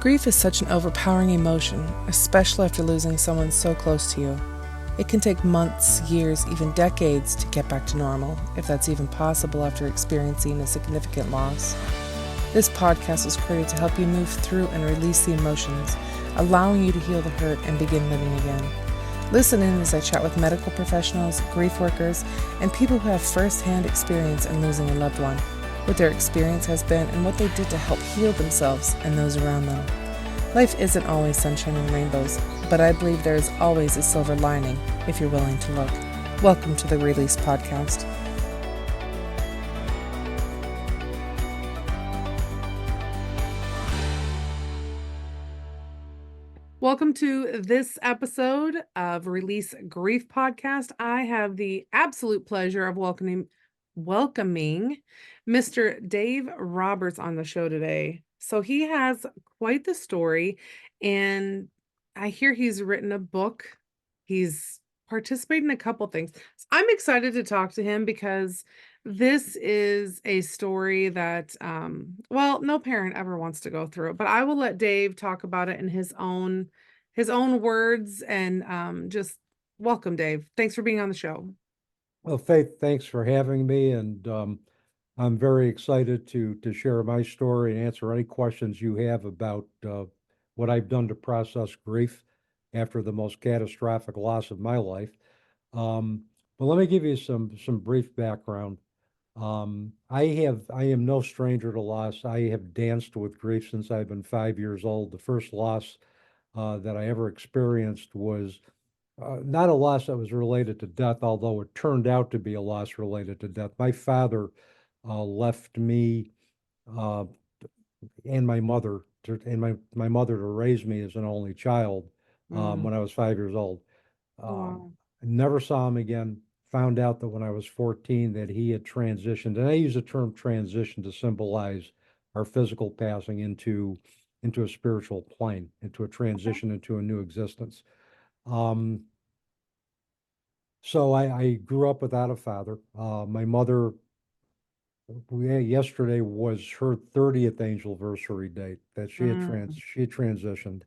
Grief is such an overpowering emotion, especially after losing someone so close to you. It can take months, years, even decades to get back to normal, if that's even possible after experiencing a significant loss. This podcast was created to help you move through and release the emotions, allowing you to heal the hurt and begin living again. Listen in as I chat with medical professionals, grief workers, and people who have first-hand experience in losing a loved one, what their experience has been, and what they did to help heal themselves and those around them. Life isn't always sunshine and rainbows, but I believe there is always a silver lining if you're willing to look. Welcome to the Release Podcast. Welcome to this episode of Release Grief Podcast. I have the absolute pleasure of welcoming Mr. Dave Roberts on the show today. So he has quite the story, and I hear he's written a book. He's participated in a couple things. So I'm excited to talk to him because this is a story that, no parent ever wants to go through it, but I will let Dave talk about it in his own words, and just welcome, Dave. Thanks for being on the show. Well, Faith, thanks for having me, and I'm very excited to share my story and answer any questions you have about what I've done to process grief after the most catastrophic loss of my life. But let me give you some brief background. I am no stranger to loss. I have danced with grief since I've been 5 years old. The first loss that I ever experienced was not a loss that was related to death, although it turned out to be a loss related to death. My father left me uh, and my mother my mother to raise me as an only child when I was 5 years old. Um, Wow. I never saw him again. Found out that when I was 14 that he had transitioned, and I use the term transition to symbolize our physical passing into a spiritual plane, into a transition into a new existence. Um, so I grew up without a father. My mother, yesterday was her 30th anniversary date that Mm, she had transitioned.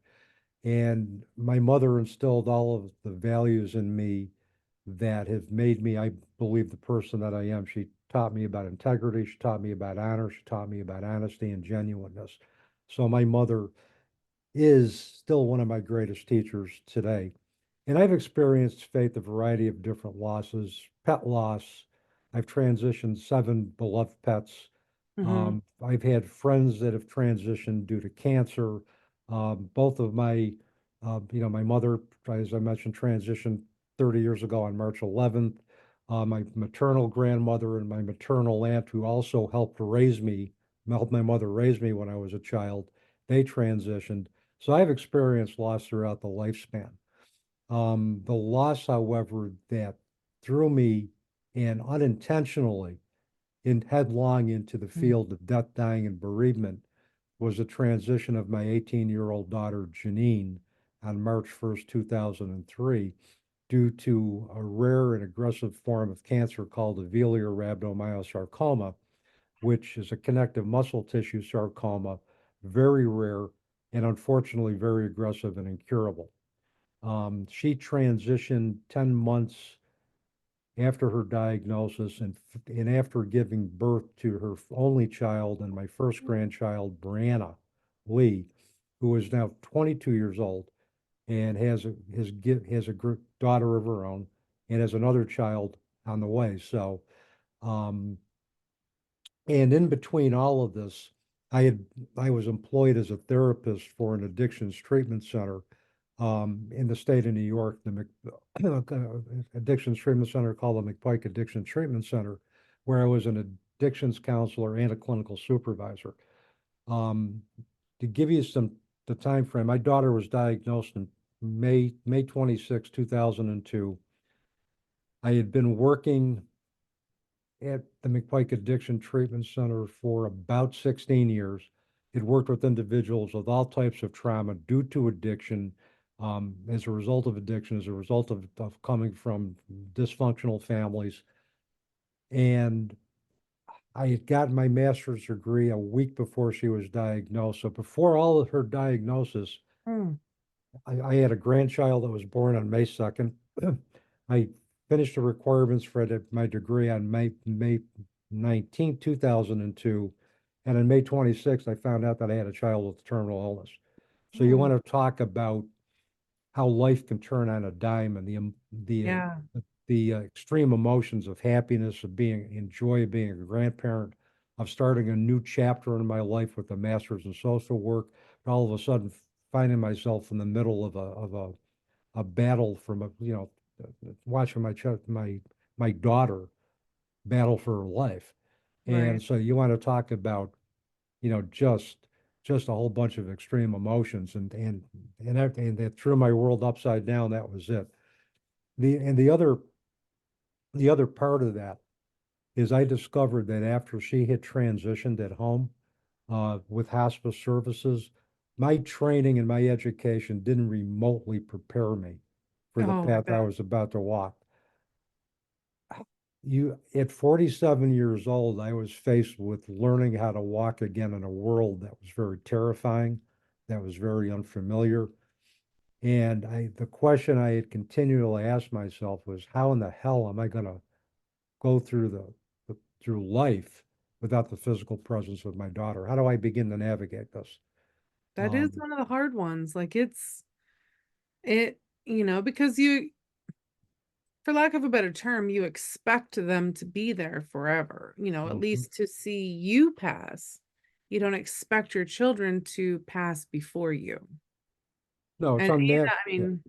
And my mother instilled all of the values in me that have made me, I believe, the person that I am. She taught me about integrity. She taught me about honor. She taught me about honesty and genuineness. So my mother is still one of my greatest teachers today. And I've experienced, Faith, a variety of different losses, pet loss. I've transitioned 7 beloved pets. mhm, I've had friends that have transitioned due to cancer. Both of my mother, as I mentioned, transitioned 30 years ago on March 11th. My maternal grandmother and my maternal aunt, who also helped my mother raise me when I was a child, they transitioned. So I've experienced loss throughout the lifespan. The loss, however, that threw me and unintentionally in headlong into the mm, field of death, dying, and bereavement was the transition of my 18-year-old daughter, Jeannine, on March 1st, 2003, due to a rare and aggressive form of cancer called alveolar rhabdomyosarcoma, which is a connective muscle tissue sarcoma, very rare and unfortunately very aggressive and incurable. She transitioned 10 months after her diagnosis and after giving birth to her only child and my first grandchild, Brianna Lee, who is now 22 years old and has a daughter of her own and has another child on the way. So, um, and in between all of this, I had I was employed as a therapist for an addictions treatment center in the state of New York, the addictions treatment center called the McPike Addiction Treatment Center, where I was an addictions counselor and a clinical supervisor. Um, to give you the time frame, my daughter was diagnosed in May 26, 2002. I had been working at the McPike Addiction Treatment Center for about 16 years. It worked with individuals with all types of trauma due to addiction, as a result of addiction, as a result of coming from dysfunctional families. And I had gotten my master's degree a week before she was diagnosed. So before all of her diagnosis, Mm. I had a grandchild that was born on May 2nd. I finished the requirements for my degree on May 19th, 2002. And on May 26th, I found out that I had a child with terminal illness. So you Mm. want to talk about how life can turn on a dime and Yeah, the extreme emotions of happiness, of being in joy of being a grandparent, of starting a new chapter in my life with a master's in social work, and all of a sudden finding myself in the middle of a battle from watching my daughter battle for her life. right. And so you want to talk about, just a whole bunch of extreme emotions and everything that threw my world upside down. That was it. The other part of that is I discovered that after she had transitioned at home with hospice services, my training and my education didn't remotely prepare me for the Oh, I path I bet. was about to walk. At 47 years old, I was faced with learning how to walk again in a world that was very terrifying, that was very unfamiliar. And the question I had continually asked myself was, how in the hell am I going to go through life without the physical presence of my daughter? How do I begin to navigate this? That is Um, one of the hard ones. Like it, because for lack of a better term, you expect them to be there forever, at mhm. least to see you pass. You don't expect your children to pass before you. No, it's And unnatural. I mean,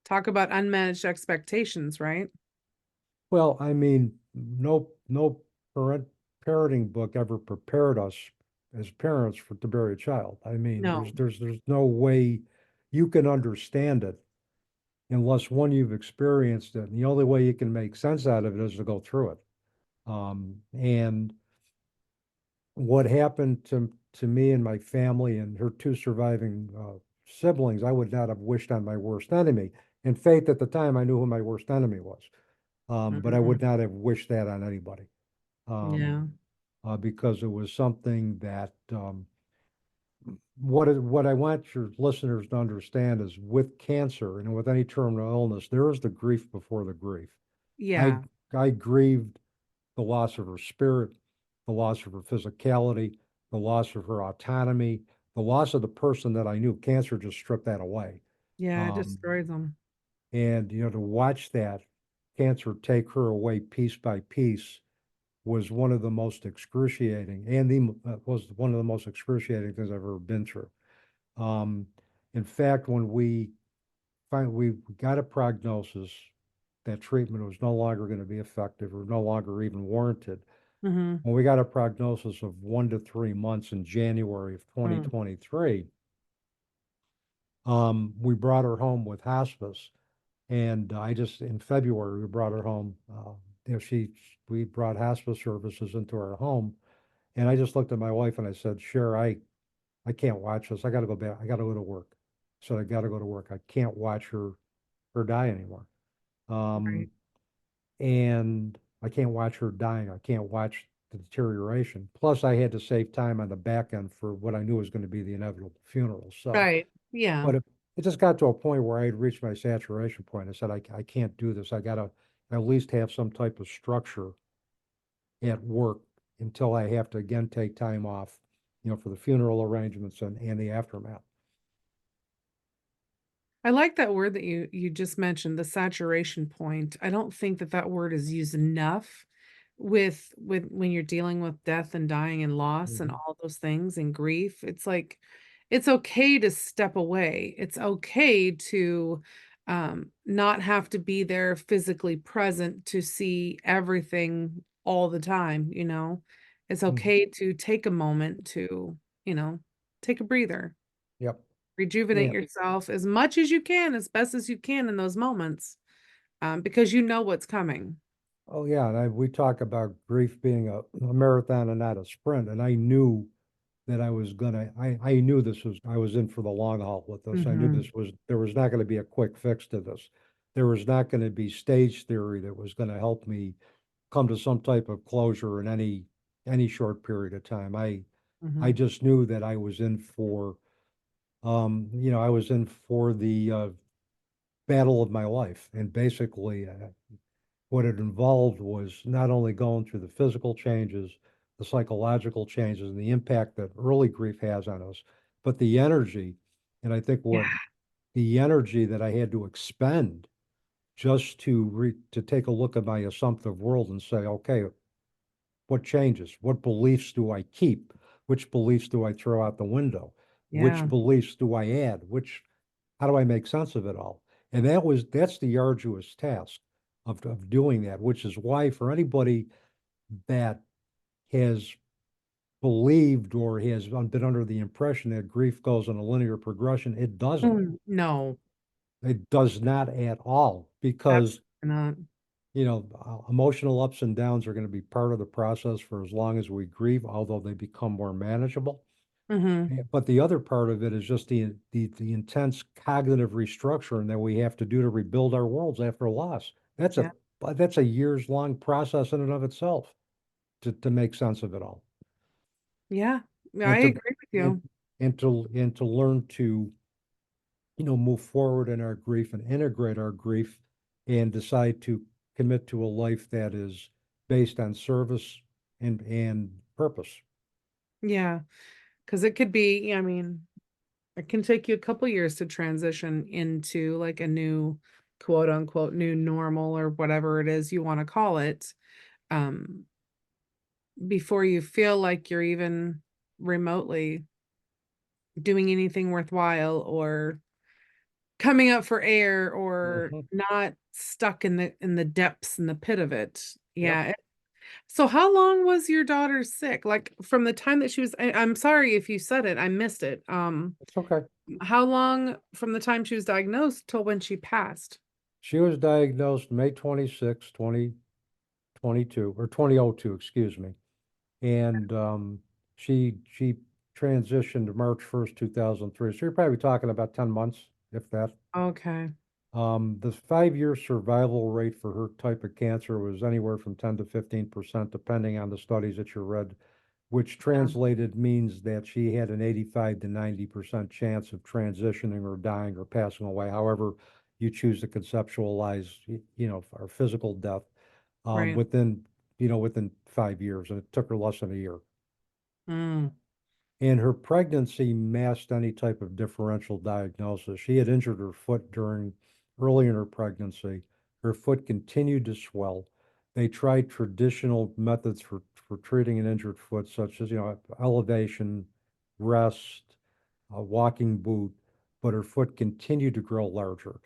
talk about unmanaged expectations, right? Well, I mean, no parenting book ever prepared us as parents to bear a child. I mean, No, there's no way you can understand it unless one you've experienced it. And the only way you can make sense out of it is to go through it. And what happened to me and my family and her two surviving siblings, I would not have wished on my worst enemy. In faith, at the time, I knew who my worst enemy was, but I would Mhm. not have wished that on anybody. um, Yeah. because it was something that what I want your listeners to understand is with cancer and with any terminal illness, there is the grief before the grief. I Yeah. I grieved the loss of her spirit, the loss of her physicality, the loss of her autonomy, the loss of the person that I knew. Cancer just stripped that away. Yeah, it Um, destroys them. and to watch that cancer take her away piece by piece was one of the most excruciating, and was one of the most excruciating things I've ever been through. Um, in fact, when we got a prognosis that treatment was no longer going to be effective or no longer even warranted, Hmm. when we got a prognosis of 1 to 3 months in January of Mm. 2023, we brought her home with hospice. And in February, we brought her home. We brought hospice services into our home. And I just looked at my wife and I said, "Sure, I can't watch this. I got to go back. I got to go to work." So I got to go to work. I can't watch her die anymore. Right. Um, and I can't watch her dying. I can't watch the deterioration. Plus, I had to save time on the back end for what I knew was going to be the inevitable funeral. So, Right. Yeah. but it just got to a point where I had reached my saturation point. I said, I can't do this. I got to at least have some type of structure at work until I have to again take time off, for the funeral arrangements and the aftermath. I like that word that you just mentioned, the saturation point. I don't think that that word is used enough with when you're dealing with death and dying and loss and Mhm. all those things and grief. It's like it's okay to step away. It's okay to not have to be there physically present to see everything all the time, you know. It's Mhm. okay to take a moment to, you know, take a breather. Yep. Rejuvenate Yeah. yourself as much as you can, as best as you can in those moments, because you know what's coming. Oh, yeah. And we talk about grief being a marathon and not a sprint. And I knew that I knew I was in for the long haul with this. I knew Mhm. there was not going to be a quick fix to this. There was not going to be stage theory that was going to help me come to some type of closure in any short period of time. I Hmm. just knew that I was in for I was in for the battle of my life. And basically, what it involved was not only going through the physical changes, the psychological changes, and the impact that early grief has on us, but the energy. And I think Yeah. what the energy that I had to expend just to take a look at my assumptive world and say, okay, what changes? What beliefs do I keep? Which beliefs do I throw out the window? Which Yeah. beliefs do I add? How do I make sense of it all? And that's the arduous task of doing that, which is why for anybody that has believed or has been under the impression that grief goes in a linear progression, it doesn't. No, It does not at all absolutely because not. emotional ups and downs are going to be part of the process for as long as we grieve, although they become more manageable. Hmm. Yeah, but the other part of it is just the intense cognitive restructuring that we have to do to rebuild our worlds after a loss. Yeah. That's a years long process in and of itself to make sense of it all Yeah. Yeah, I and to agree with and you. and to learn to move forward in our grief and integrate our grief and decide to commit to a life that is based on service and purpose. Yeah. Because it could be, I mean, it can take you a couple years to transition into like a new quote unquote new normal or whatever it is you want to call it. Um, before you feel like you're even remotely doing anything worthwhile or coming up for air or Mhm. not stuck in the depths and the pit of it. Yep, Yeah. So how long was your daughter sick? Like from the time that she was I'm sorry if you said it, I missed it. it's okay. How long from the time she was diagnosed till when she passed? She was diagnosed May 26, 2022, or 2002, excuse me. And she transitioned March 1st, 2003. So you're probably talking about 10 months, if that. Okay. The 5-year survival rate for her type of cancer was anywhere from 10 to 15%, depending on the studies that you read, which Yeah. translated means that she had an 85 to 90% chance of transitioning or dying or passing away, however you choose to conceptualize, our physical death, Right. within 5 years, and it took her less than a year. Mm. And her pregnancy masked any type of differential diagnosis. She had injured her foot early in her pregnancy. Her foot continued to swell. They tried traditional methods for treating an injured foot, such as, elevation, rest, a walking boot, but her foot continued to grow larger.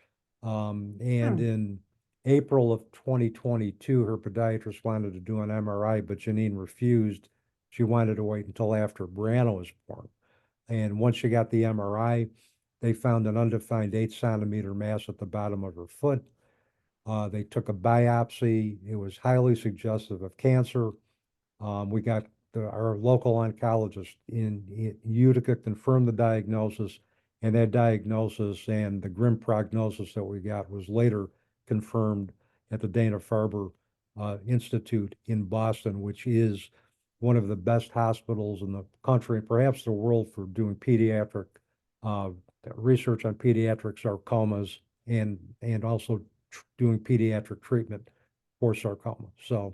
And Hmm. in April of 2022, her podiatrist wanted to do an MRI, but Jeannine refused. She wanted to wait until after Brianna was born. And once she got the MRI, they found an undefined 8 centimeter mass at the bottom of her foot. They took a biopsy. It was highly suggestive of cancer. We got our local oncologist in Utica confirmed the diagnosis, and that diagnosis and the grim prognosis that we got was later confirmed at the Dana-Farber Institute in Boston, which is one of the best hospitals in the country, perhaps the world, for doing pediatric uh, research on pediatric sarcomas and also doing pediatric treatment for sarcoma. So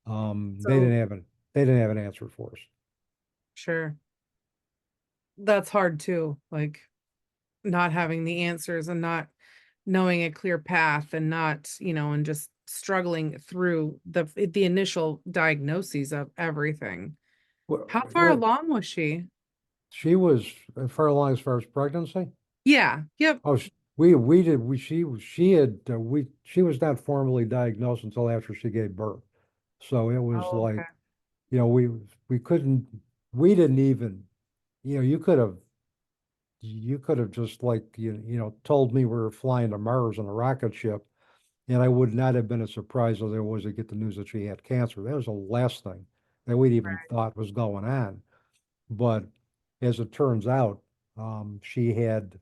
So they didn't have an answer for us. sure. That's hard too. Like not having the answers and not knowing a clear path and not, and just struggling through the initial diagnoses of everything. How far What along was she? she was far along as far as pregnancy. Yeah. Yep. Oh, we did we she had we she was not formally diagnosed until after she gave birth. So it was Oh, like, okay. you know, we couldn't we didn't even, you could have just like told me we were flying to Mars on a rocket ship, and I would not have been as surprised as I was to get the news that she had cancer. That was the last thing that we'd even thought was going on. But as it turns out, she had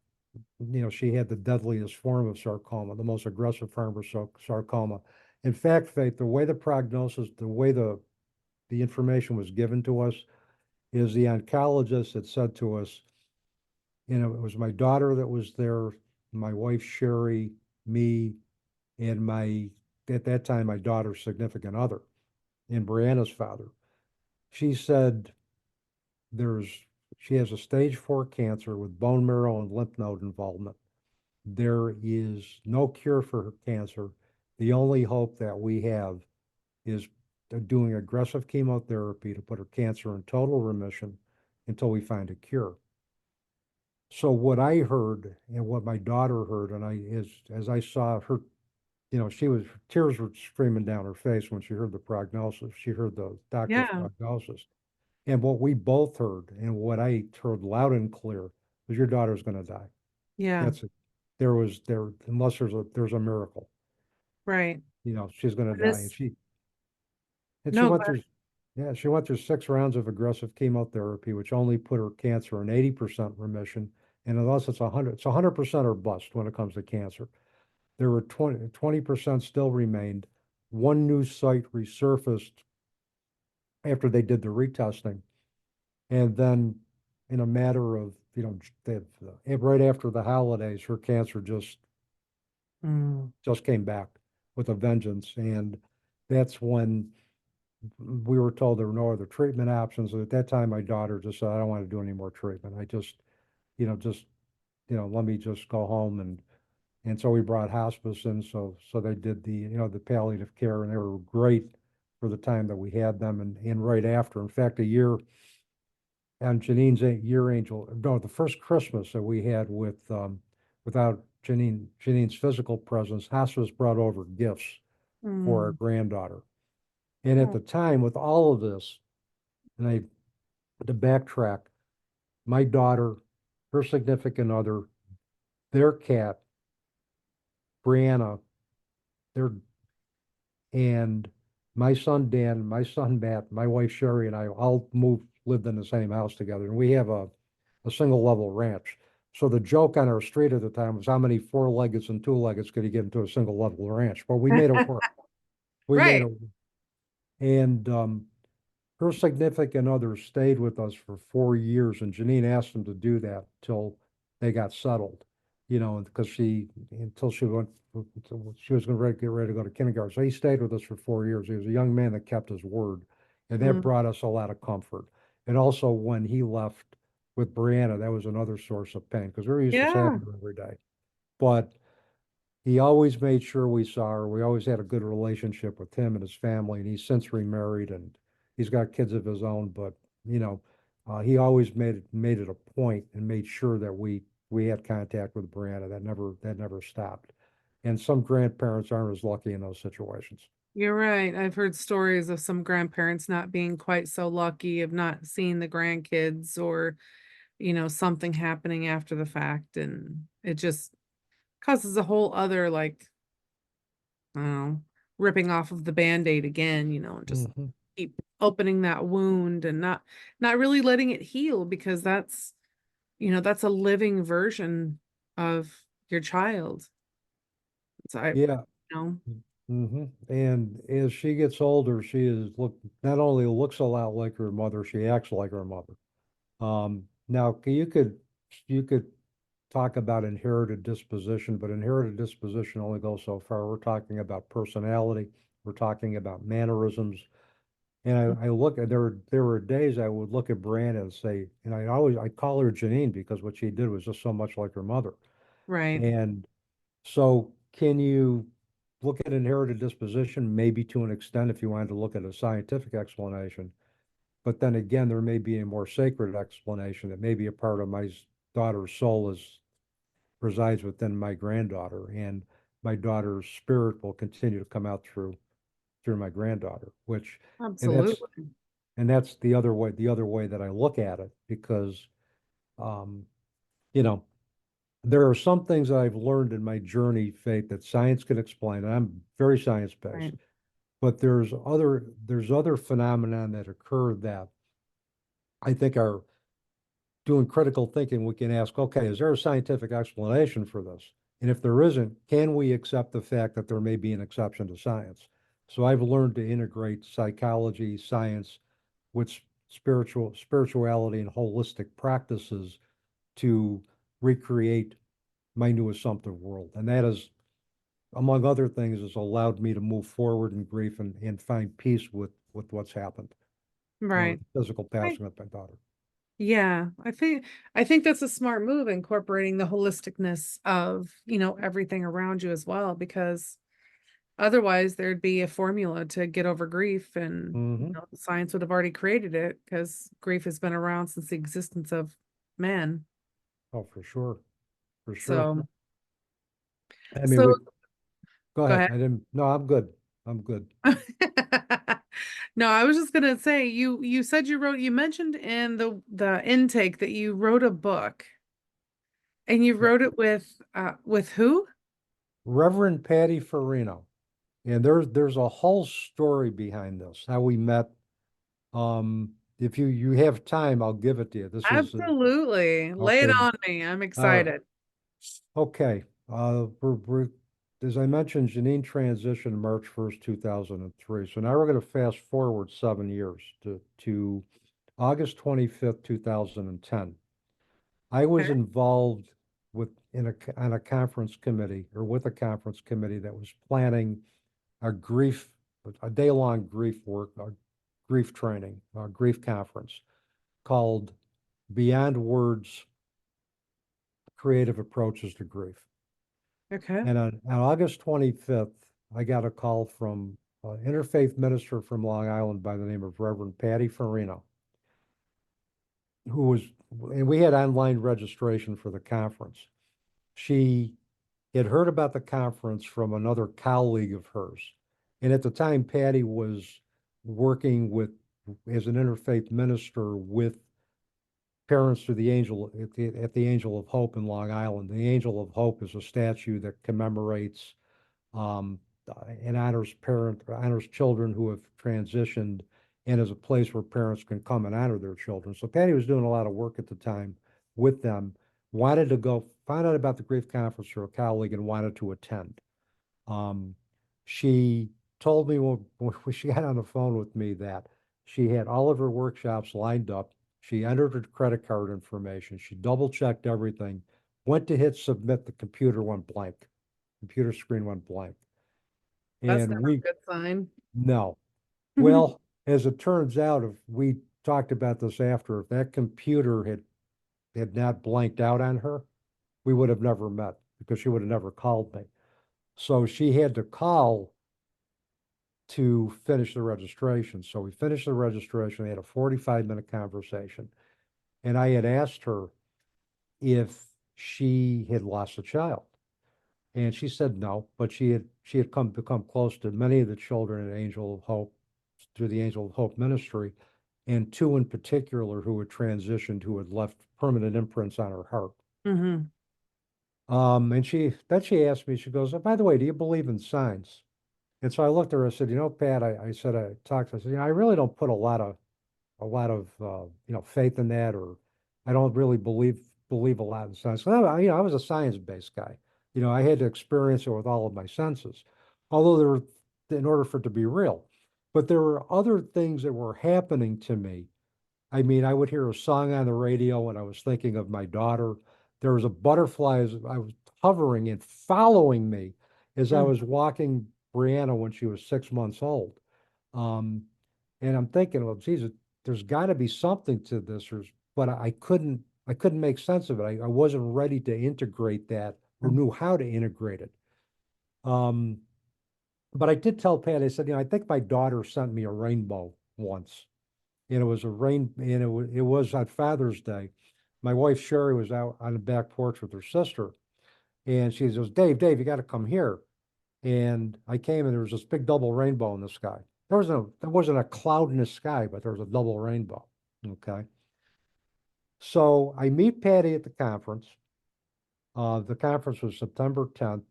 the deadliest form of sarcoma, the most aggressive form of sarcoma, In fact, Faith, the way the prognosis, the way the information was given to us is the oncologist had said to us, it was my daughter that was there, my wife Sherry, me, and at that time, my daughter's significant other, and Brianna's father. She said there's she has a stage 4 cancer with bone marrow and lymph node involvement. There is no cure for her cancer. The only hope that we have is doing aggressive chemotherapy to put her cancer in total remission until we find a cure. So what I heard and what my daughter heard, and as I saw her, tears were streaming down her face when she heard the prognosis. She heard the doctor's Yeah. prognosis. And what we both heard, and what I heard loud and clear, was your daughter's going to die. Yeah. That's it. Unless there's a miracle, Right. she's going to die. This, And she no, went through, yeah, she went through 6 rounds of aggressive chemotherapy, which only put her cancer in 80% remission. And unless it's 100% or bust when it comes to cancer. There were 20% still remained. One new site resurfaced after they did the retesting. And then in a matter of, right after the holidays, her cancer mm, just came back with a vengeance. And that's when we were told there were no other treatment options. And at that time, my daughter just said, I don't want to do any more treatment. I just, let me just go home. And so we brought hospice in. So they did the palliative care, and they were great for the time that we had them. And right after, in fact, a year on Jeannine's year angel, no, the first Christmas that we had without Jeannine's physical presence, hospice brought over gifts for our mm, granddaughter. And at oh, the time, with all of this, and I to backtrack, my daughter, her significant other, their cat, Brianna, their and my son Dan, my son Matt, my wife Sherry, and I all lived in the same house together, and we have a single level ranch. So the joke on our street at the time was how many four-leggeds and two-leggeds could you get into a single level ranch? But we made it work. We made right. it, and her significant other stayed with us for 4 years, and Jeannine asked him to do that till they got settled, because until she was going to get ready to go to kindergarten. So he stayed with us for 4 years. He was a young man that kept his word, and that Mm, brought us a lot of comfort. And also, when he left with Brianna, that was another source of pain because we were used to yeah. having her every day. But he always made sure we saw her. We always had a good relationship with him and his family, and he's since remarried and he's got kids of his own. But you know, he always made it a point and made sure that we had contact with Brianna. That never stopped. And some grandparents aren't as lucky in those situations. You're right. I've heard stories of some grandparents not being quite so lucky of not seeing the grandkids or, something happening after the fact. And it just causes a whole other, like, I don't know, ripping off of the Band-Aid again, and just Hmm. keep opening that wound and not really letting it heal because that's a living version of your child. So Yeah. you know, And as she gets older, she is not only looks a lot like her mother, she acts like her mother. Now you could talk about inherited disposition, but inherited disposition only goes so far. We're talking about personality, we're talking about mannerisms. And I look at there were days I would look at Brandon and say, and I call her Jeannine because what she did was just so much like her mother. right. And so can you look at inherited disposition? Maybe to an extent if you wanted to look at a scientific explanation. But then again, there may be a more sacred explanation that maybe a part of my daughter's soul resides within my granddaughter, and my daughter's spirit will continue to come out through my granddaughter, which and that's Absolutely. and that's the other way that I look at it, because um, you know, there are some things that I've learned in my journey, Faith, that science can explain, and I'm very science-based, Right. but there's other phenomenon that occur that I think are doing critical thinking. We can ask, okay, is there a scientific explanation for this? And if there isn't, can we accept the fact that there may be an exception to science? So I've learned to integrate psychology, science with spirituality and holistic practices to recreate my new assumptive world. And that is, among other things, has allowed me to move forward in grief and find peace with what's happened, with Right. the physical Right. passing of my daughter. Yeah, I think that's a smart move, incorporating the holisticness of, everything around you as well, because otherwise there'd be a formula to get over grief, and Hmm. science would have already created it, because grief has been around since the existence of man. Oh, for sure, for sure. So, I mean, so we go go ahead. ahead. I didn't. No, I'm good. I'm good. No, I was just gonna say, you said you mentioned in the intake that you wrote a book, and you Yeah. wrote it with who? Reverend Patty Farino, and there's a whole story behind this. How we met. If you have time, I'll give it to you. This is Absolutely. Lay it okay. on me. I'm All right. excited. Okay. We're as I mentioned, Jeannine transitioned March 1st, 2003. So now we're going to fast forward 7 years to August 25th, 2010. I was Okay. involved on a conference committee or with a conference committee that was planning a grief, a day-long grief training, a grief conference called Beyond Words, Creative Approaches to Grief. Okay. And on August 25th, I got a call from an interfaith minister from Long Island by the name of Reverend Patty Farino, who was, and we had online registration for the conference. She had heard about the conference from another colleague of hers. And at the time, Patty was working as an interfaith minister with parents to the Angel at the Angel of Hope in Long Island. The Angel of Hope is a statue that commemorates um, and honors children who have transitioned, and is a place where parents can come and honor their children. So Patty was doing a lot of work at the time with them. Wanted to go find out about the grief conference through a colleague and wanted to attend. Um, she told me when she got on the phone with me that she had all of her workshops lined up. She entered her credit card information. She double checked everything, went to hit submit. The computer went blank. Computer screen went blank. That's And never a good sign. no. Well, as it turns out, if we talked about this after, if that computer had not blanked out on her, we would have never met because she would have never called me. So she had to call to finish the registration. So we finished the registration. We had a 45-minute conversation. And I had asked her if she had lost a child. And she said no, but she had become close to many of the children at Angel of Hope through the Angel of Hope ministry, and two in particular who had transitioned, who had left permanent imprints on her heart. Hmm. And she asked me, she goes, "Oh, by the way, do you believe in signs?" And so I looked at her, I said, Pat, I said, I said, I really don't put a lot of faith in that, or I don't really believe a lot in science. So I was a science-based guy. I had to experience it with all of my senses, although in order for it to be real. But there were other things that were happening to me. I mean, I would hear a song on the radio and I was thinking of my daughter. There was a butterfly as I was hovering and following me as I was walking Brianna when she was 6 months old. Um, and I'm thinking, well, geez, there's got to be something to this, but I couldn't make sense of it. I wasn't ready to integrate that or knew how to integrate it. Um, but I did tell Pat, I said, I think my daughter sent me a rainbow once, and it was on Father's Day. My wife Sherry was out on the back porch with her sister, and she says, Dave, you got to come here. And I came, and there was this big double rainbow in the sky. There wasn't a cloud in the sky, but there was a double rainbow. Okay. So I meet Patty at the conference. The conference was September 10th,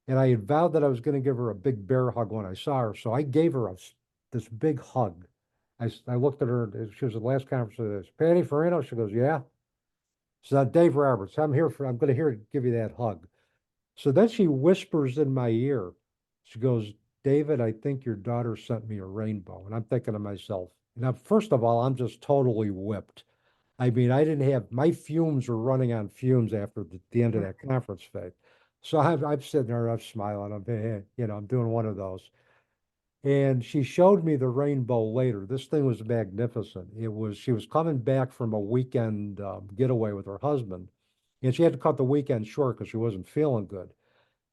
and I had vowed that I was going to give her a big bear hug when I saw her. So I gave her this big hug. I looked at her, she was at the last conference of this. Patty Farino, she goes, yeah. She said, Dave Roberts, I'm going to give you that hug. So then she whispers in my ear. She goes, David, I think your daughter sent me a rainbow. And I'm thinking to myself, now, first of all, I'm just totally whipped. I mean, I didn't have my fumes were running on fumes after the end of that conference phase. So I'm sitting there, I'm smiling, I'm doing one of those. And she showed me the rainbow later. This thing was magnificent. She was coming back from a weekend getaway with her husband, and she had to cut the weekend short because she wasn't feeling good.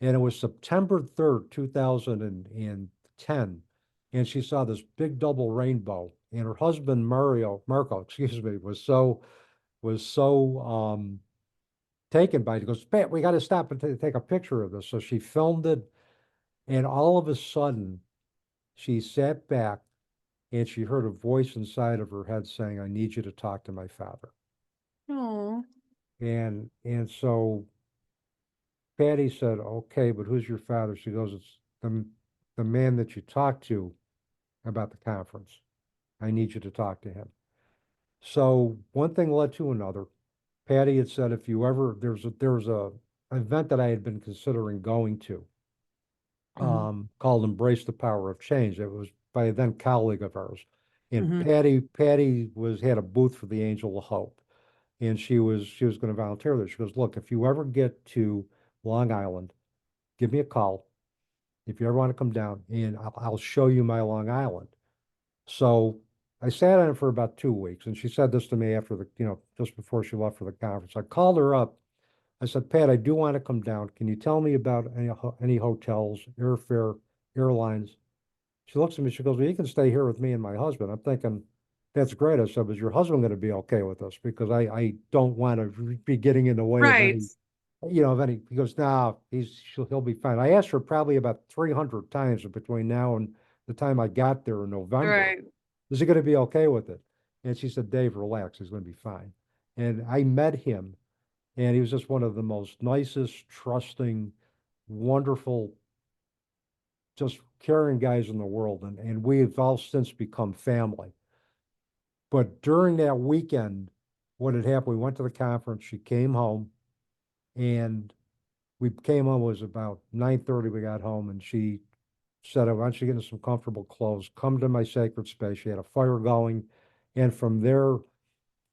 And it was September 3rd, 2010. And she saw this big double rainbow. And her husband, Marco, excuse me, was so taken by it. He goes, Pat, we got to stop and take a picture of this. So she filmed it. And all of a sudden, she sat back and she heard a voice inside of her head saying, I need you to talk to my father. Oh. And so Patty said, okay, but who's your father? She goes, it's the man that you talked to about the conference. I need you to talk to him. So one thing led to another. Patty had said, if you ever, there was a event that I had been considering going to, Mm-hmm. called Embrace the Power of Change. It was by a then colleague of ours. And Mm-hmm. Patty had a booth for the Angel of Hope. And she was going to volunteer there. She goes, look, if you ever get to Long Island, give me a call. If you ever want to come down, and I'll show you my Long Island. So I sat on it for about 2 weeks, and she said this to me after just before she left for the conference. I called her up. I said, Pat, I do want to come down. Can you tell me about any hotels, airfare, airlines? She looks at me, she goes, well, you can stay here with me and my husband. I'm thinking, that's great. I said, is your husband going to be okay with this? Because I don't want to be getting in the way of Right. any, he goes, no, he'll be fine. I asked her probably about 300 times between now and the time I got there in November, Right. is he going to be okay with it? And she said, Dave, relax, he's going to be fine. And I met him, and he was just one of the most nicest, trusting, wonderful, just caring guys in the world. And we've all since become family. But during that weekend, what had happened, we went to the conference, she came home, and we came home, it was about 9:30, we got home, and she said, I want you to get into some comfortable clothes, come to my sacred space. She had a fire going. And from there,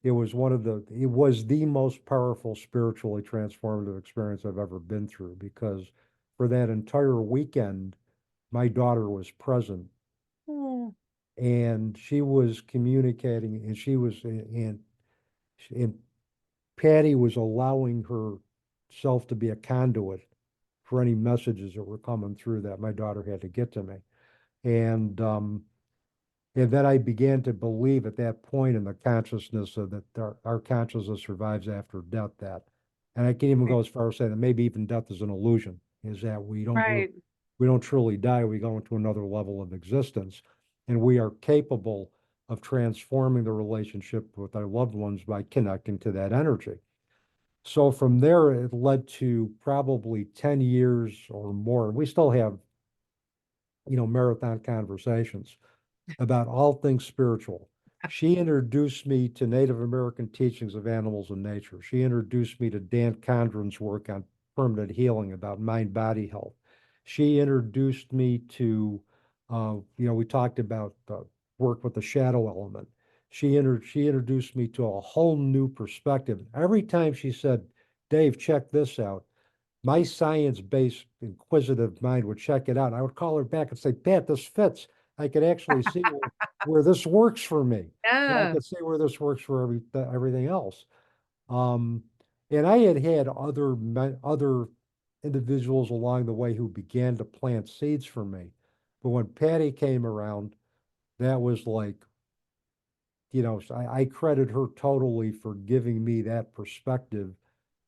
it was the most powerful, spiritually transformative experience I've ever been through, because for that entire weekend, my daughter was present, Oh. and she was communicating, and Patty was allowing herself to be a conduit for any messages that were coming through that my daughter had to get to me. And and then I began to believe at that point in the consciousness of that our consciousness survives after death. And I can even go as far as saying that maybe even death is an illusion, is that Right. we don't truly die. We go into another level of existence, and we are capable of transforming the relationship with our loved ones by connecting to that energy. So from there, it led to probably 10 years or more. And we still have, marathon conversations about all things spiritual. She introduced me to Native American teachings of animals and nature. She introduced me to Dan Condren's work on permanent healing about mind-body health. She introduced me to, we talked about work with the shadow element. She introduced me to a whole new perspective. Every time she said, Dave, check this out, my science-based inquisitive mind would check it out. I would call her back and say, Pat, this fits. I could actually see where this works for me. And I Yeah. could see where this works for everything else. Um, and I had other individuals along the way who began to plant seeds for me. But when Patty came around, that was like, I credit her totally for giving me that perspective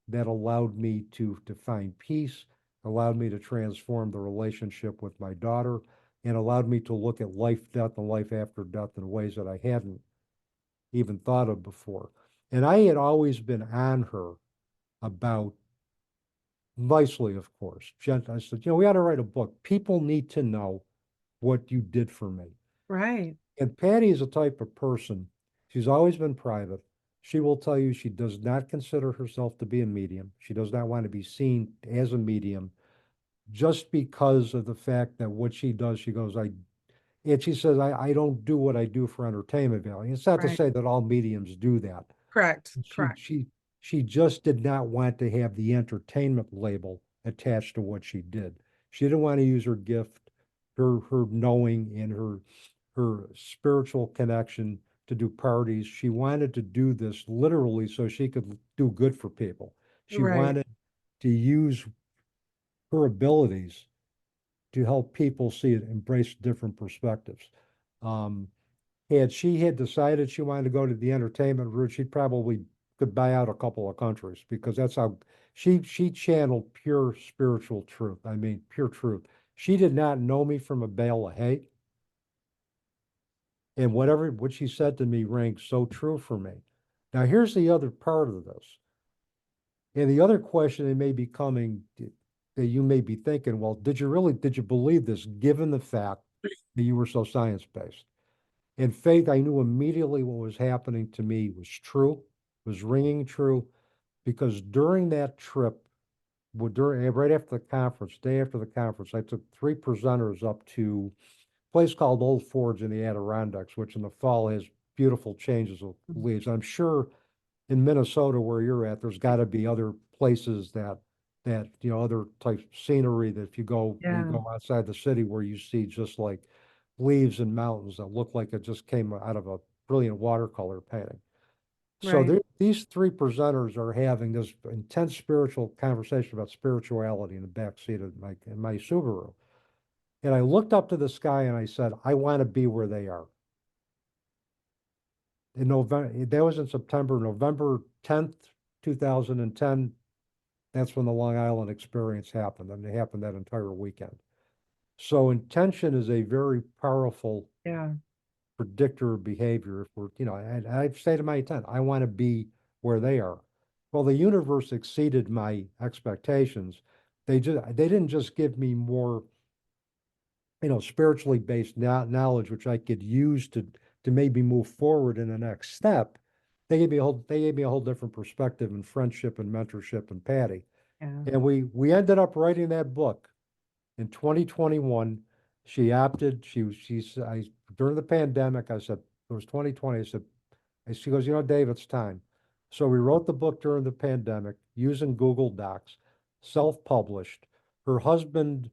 that allowed me to find peace, allowed me to transform the relationship with my daughter, and allowed me to look at life, death, and life after death in ways that I hadn't even thought of before. And I had always been on her about, nicely, of course. I said, we ought to write a book. People need to know what you did for me. Right. And Patty is a type of person, she's always been private. She will tell you she does not consider herself to be a medium. She does not want to be seen as a medium just because of the fact that what she does, she goes, and she says, I don't do what I do for entertainment value. It's not to Right. say that all mediums do that. Correct. She, Correct. she, she just did not want to have the entertainment label attached to what she did. She didn't want to use her gift, her knowing and her spiritual connection to do parties. She wanted to do this literally so she could do good for people. She Right. wanted to use her abilities to help people see it, embrace different perspectives. Um, Had she had decided she wanted to go to the entertainment route, she'd probably could buy out a couple of countries because that's how she channeled pure spiritual truth. I mean, pure truth. She did not know me from a bale of hay. And what she said to me rang so true for me. Now, here's the other part of this. And the other question that may be coming that you may be thinking, well, did you believe this given the fact that you were so science-based? In faith, I knew immediately what was happening to me was true, was ringing true, because during that trip, right after the conference, day after the conference, I took three presenters up to a place called Old Forge in the Adirondacks, which in the fall has beautiful changes of leaves. I'm sure in Minnesota where you're at, there's got to be other places that other types of scenery that if you Yeah. go outside the city where you see just like leaves and mountains that look like it just came out of a brilliant watercolor painting. So Right. these three presenters are having this intense spiritual conversation about spirituality in the back seat of my Subaru. And I looked up to the sky and I said, I want to be where they are. In November, that was in September, November 10th, 2010. That's when the Long Island experience happened, and it happened that entire weekend. So intention is a very powerful Yeah. predictor of behavior. If we're, and I've stated my intent, I want to be where they are. Well, the universe exceeded my expectations. They didn't just give me more, spiritually based knowledge, which I could use to maybe move forward in the next step. They gave me a whole different perspective in friendship and mentorship and Patty. Yeah. And we ended up writing that book in 2021. She opted, she's, I, during the pandemic, I said, it was 2020. I said, and she goes, Dave, it's time. So we wrote the book during the pandemic using Google Docs, self-published. Her husband,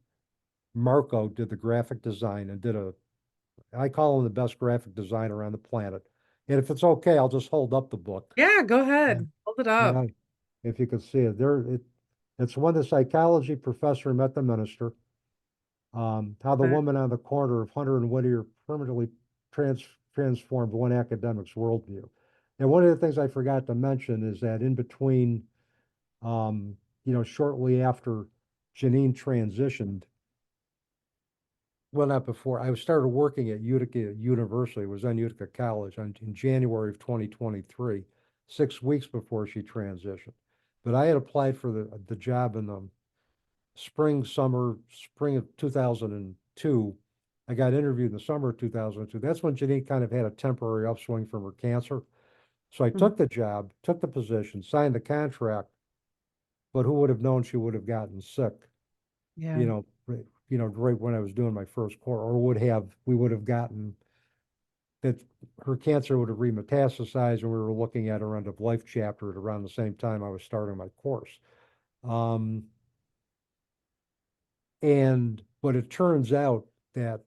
Marco, did the graphic design and I call him the best graphic designer on the planet. And if it's okay, I'll just hold up the book. Yeah. Go And, ahead. Hold it up. if you could see it there, it's when the psychology professor met the minister. How the Okay. woman on the corner of Hunter and Whittier permanently transformed one academic's worldview. And one of the things I forgot to mention is that in between, shortly after Jeannine transitioned, well, not before, I started working at Utica University, was on Utica College in January of 2023, 6 weeks before she transitioned. But I had applied for the job in the spring of 2002. I got interviewed in the summer of 2002. That's when Jeannine kind of had a temporary upswing from her cancer. So I Mhm. took the job, took the position, signed the contract, but who would have known she would have gotten sick, Yeah. you know, right when I was doing my first course, or we would have gotten that her cancer would have remetastasized and we were looking at her end of life chapter at around the same time I was starting my course. Um, but it turns out that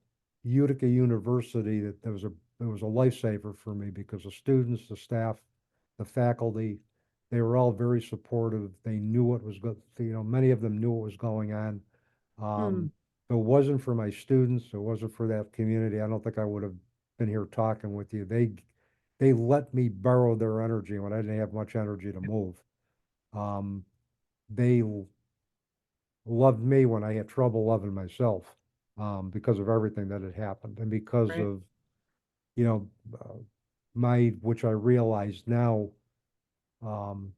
Utica University, it was a lifesaver for me because the students, the staff, the faculty, they were all very supportive. They knew what was good, many of them knew what was going on. Hmm. If it wasn't for my students, it wasn't for that community, I don't think I would have been here talking with you. They let me borrow their energy when I didn't have much energy to move. Um, they loved me when I had trouble loving myself, because of everything that had happened and because Right. of, you know, uh, which I realize now, um,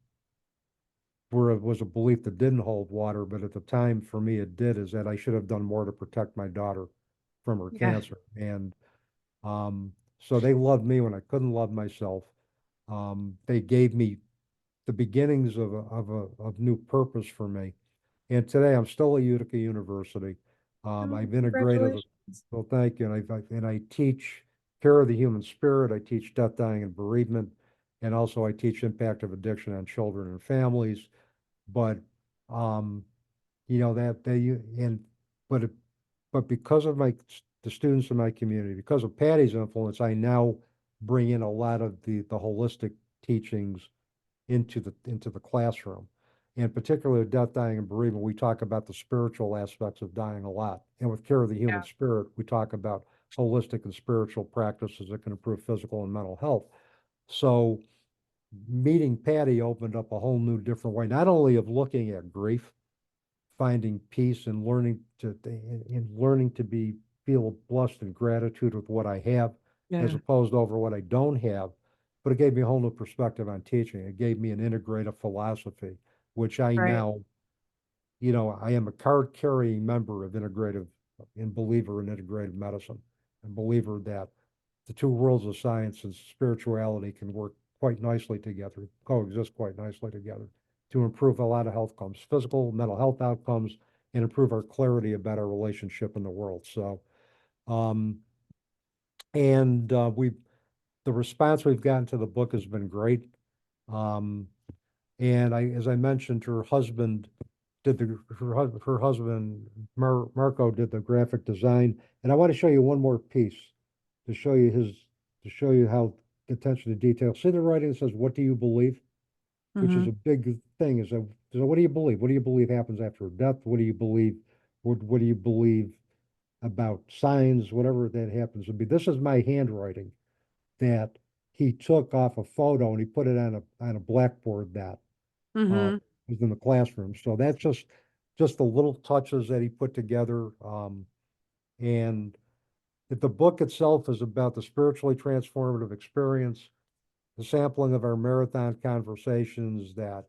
where it was a belief that didn't hold water, but at the time for me it did, is that I should have done more to protect my daughter from her Yeah. cancer. And so they loved me when I couldn't love myself. They gave me the beginnings of new purpose for me. And today I'm still at Utica University. Oh, I've integrated the, congratulations. well, thank you. And I teach care of the human spirit. I teach death, dying, and bereavement. And also I teach impact of addiction on children and families. But, um, that they, and, but, it, but because of the students in my community, because of Patty's influence, I now bring in a lot of the holistic teachings into the classroom. And particularly with death, dying, and bereavement, we talk about the spiritual aspects of dying a lot. And with care of the human Yeah. spirit, we talk about holistic and spiritual practices that can improve physical and mental health. So meeting Patty opened up a whole new different way, not only of looking at grief, finding peace and learning to be feel blessed and gratitude with what I have as Yeah. opposed to over what I don't have. But it gave me a whole new perspective on teaching. It gave me an integrative philosophy, which I Right. now, I am a card carrying member of integrative and believer in integrative medicine and believer that the two worlds of science and spirituality can work quite nicely together, coexist quite nicely together to improve a lot of health outcomes, physical, mental health outcomes, and improve our clarity about our relationship in the world. So, um, and the response we've gotten to the book has been great. Um, and as I mentioned, her husband did her husband Marco did the graphic design, and I want to show you one more piece to show you how attention to detail. See the writing that says, "What do you believe?" Which is Mm-hmm. a big thing. Is that, so what do you believe? What do you believe happens after death? What do you believe? What do you believe about signs? Whatever that happens to be. This is my handwriting that he took off a photo and he put it on a blackboard that uh, Mm-hmm. was in the classroom. So that's just the little touches that he put together. And the book itself is about the spiritually transformative experience, the sampling of our marathon conversations that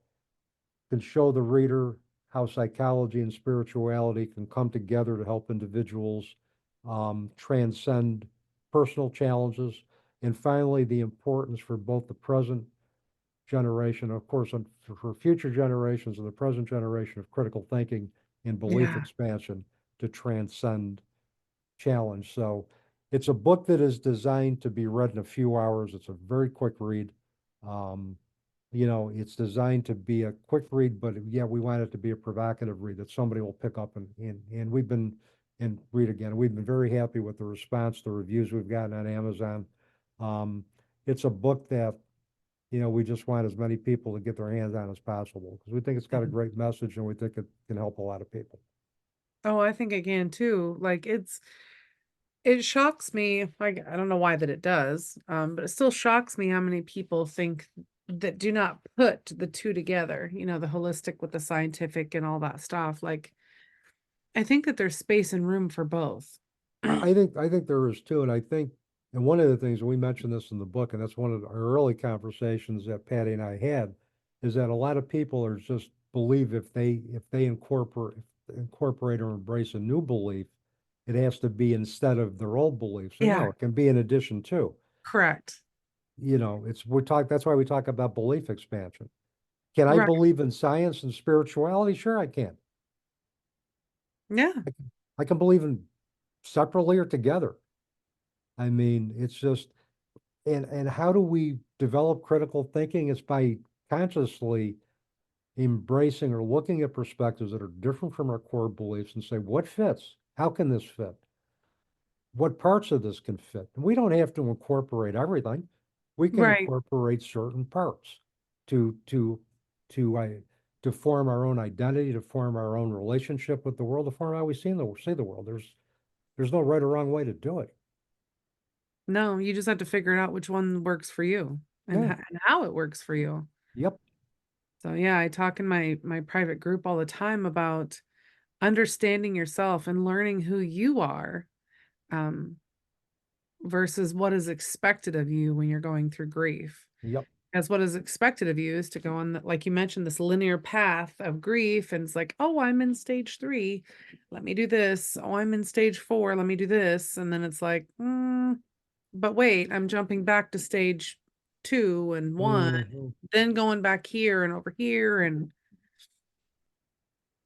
can show the reader how psychology and spirituality can come together to help individuals transcend personal challenges. And finally, the importance for both the present generation, of course, and for future generations and the present generation of critical thinking and belief Yeah. expansion to transcend challenge. So it's a book that is designed to be read in a few hours. It's a very quick read. Um, it's designed to be a quick read, but yeah, we want it to be a provocative read that somebody will pick up and we've been and read again. We've been very happy with the response, the reviews we've gotten on Amazon. Um, it's a book that, we just want as many people to get their hands on as possible because we think it's got a Mhm. great message and we think it can help a lot of people. Oh, I think I can too. Like it shocks me. Like I don't know why that it does. But it still shocks me how many people think that do not put the two together, the holistic with the scientific and all that stuff. Like I think that there's space and room for both. I think there is too, and I think, and one of the things we mentioned this in the book, and that's one of our early conversations that Patty and I had, is that a lot of people are just believe if they incorporate or embrace a new belief, it has to be instead of their old beliefs. And Yeah, no, it can be in addition to. correct. That's why we talk about belief expansion. Can I Right. believe in science and spirituality? Sure, I can. Yeah. I can believe in separately or together. I mean, it's just and how do we develop critical thinking? It's by consciously embracing or looking at perspectives that are different from our core beliefs and say, what fits? How can this fit? What parts of this can fit? And we don't have to incorporate everything. We can Right. incorporate certain parts to to to to form our own identity, to form our own relationship with the world, to form how we see the world. There's no right or wrong way to do it. No, you just have to figure out which one works for you and Yeah. and how it works for you. Yep. So yeah, I talk in my private group all the time about understanding yourself and learning who you are, um, versus what is expected of you when you're going through grief. Yep. As what is expected of you is to go on, like you mentioned, this linear path of grief, and it's like, oh, I'm in stage 3, let me do this. Oh, I'm in stage 4, let me do this, and then it's like, but wait, I'm jumping back to stage two and one, Mhm. then going back here and over here, and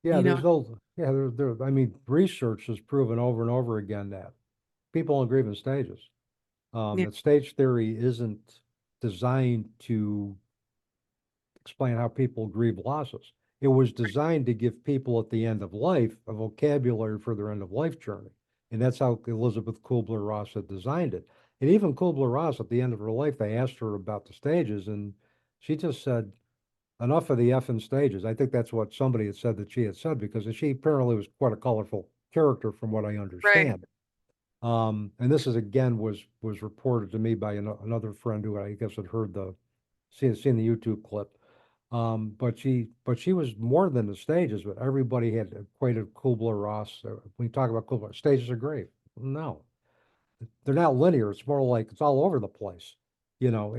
Yeah, you know, there's no, yeah, I mean, research has proven over and over again that people in grieving stages, yeah, that stage theory isn't designed to explain how people grieve losses. It was designed to give people at the end of life a vocabulary for their end of life journey. And that's how Elizabeth Kubler-Ross had designed it. And even Kubler-Ross, at the end of her life, they asked her about the stages, and she just said, enough of the effing stages. I think that's what somebody had said that she had said, because she apparently was quite a colorful character from what I right, understand. And this is again was reported to me by another friend who I guess had heard seen the YouTube clip. But she was more than the stages, but everybody had equated Kubler-Ross. When you talk about Kubler, stages of grief. No, they're not linear. It's more like it's all over the place. You know,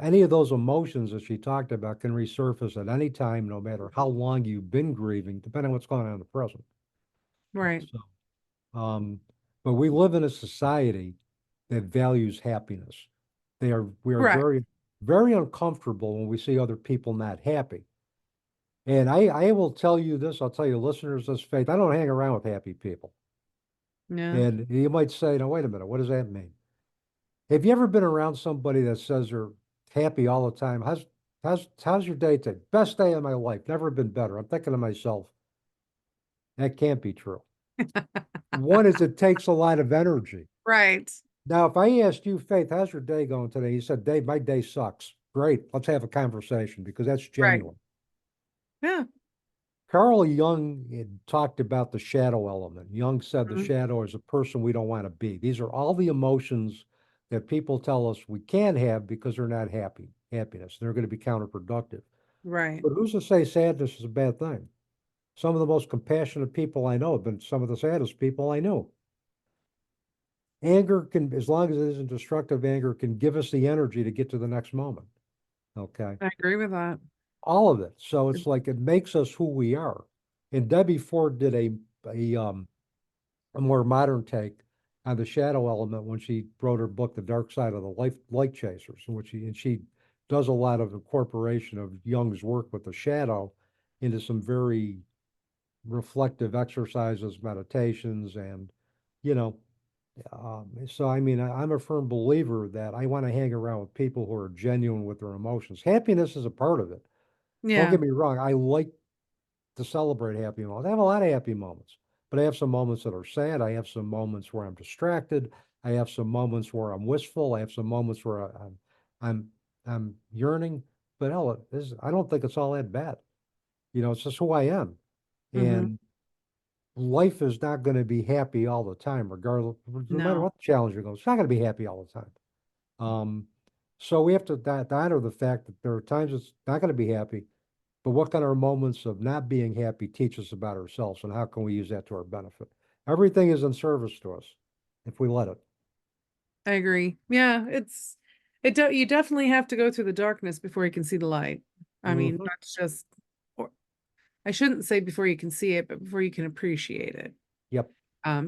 any of those emotions that she talked about can resurface at any time, no matter how long you've been grieving, depending on what's going on in the present. right, So, but we live in a society that values happiness. We are correct. very, very uncomfortable when we see other people not happy. And I will tell you this, I'll tell you listeners this, Faith, I don't hang around with happy people. Yeah, And you might say, no, wait a minute, what does that mean? Have you ever been around somebody that says they're happy all the time? How's your day today? Best day of my life, never been better. I'm thinking to myself, that can't be true. One is it takes a lot of energy. right, Now, if I asked you, Faith, how's your day going today? You said, Dave, my day sucks. Great. Let's have a conversation because that's right. genuine. Yeah. Carl Jung had talked about the shadow element. Jung said the Mhm. shadow is a person we don't want to be. These are all the emotions that people tell us we can't have because they're not happiness. They're going to be counterproductive. Right. But who's to say sadness is a bad thing? Some of the most compassionate people I know have been some of the saddest people I know. Anger can, as long as it isn't destructive anger, can give us the energy to get to the next moment. Okay. I agree with that. All of it. So it's like it makes us who we are. And Debbie Ford did a more modern take on the shadow element when she wrote her book, The Dark Side of the Light Chasers, in which she does a lot of incorporation of Jung's work with the shadow into some very reflective exercises, meditations, and you know, so I mean, I'm a firm believer that I want to hang around with people who are genuine with their emotions. Happiness is a part of it. Don't Yeah. get me wrong. I like to celebrate happy moments. I have a lot of happy moments, but I have some moments that are sad. I have some moments where I'm distracted. I have some moments where I'm wistful. I have some moments where I'm, I'm yearning. But hell, I don't think it's all that bad. It's just who I am. Hmm. And life is not going to be happy all the time, regardless, no matter No, what the challenge you're going. It's not going to be happy all the time. Um, so we have to honor the fact that there are times it's not going to be happy, but what can our moments of not being happy teach us about ourselves, and how can we use that to our benefit? Everything is in service to us if we let it. I agree. Yeah, you definitely have to go through the darkness before you can see the light. I mean, Hmm. that's just, or I shouldn't say before you can see it, but before you can appreciate it. Yep,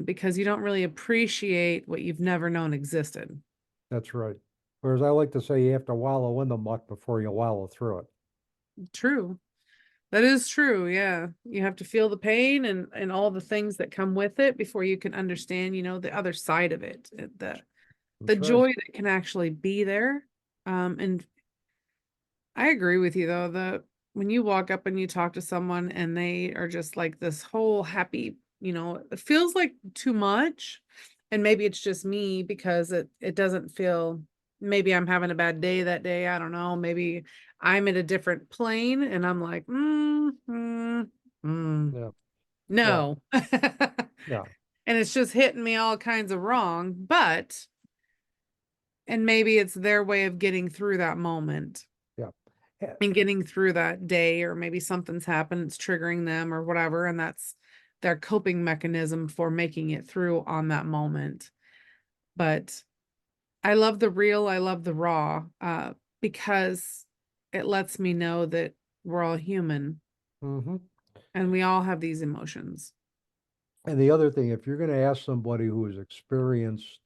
Because you don't really appreciate what you've never known existed. that's right. Whereas I like to say you have to wallow in the muck before you wallow through it. True. That is true. Yeah. You have to feel the pain and all the things that come with it before you can understand, the other side of it, the That's right. joy that can actually be there. And I agree with you though, when you walk up and you talk to someone and they are just like this whole happy, it feels like too much. And maybe it's just me because it doesn't feel, maybe I'm having a bad day that day. I don't know. Maybe I'm in a different plane and I'm like, Yeah, yeah, no. yeah. And it's just hitting me all kinds of wrong. And maybe it's their way of getting through that moment Yeah. Yeah. and getting through that day, or maybe something's happened, it's triggering them or whatever, and that's their coping mechanism for making it through on that moment. But I love the raw, because it lets me know that we're all human Hmm. and we all have these emotions. And the other thing, if you're going to ask somebody who has experienced,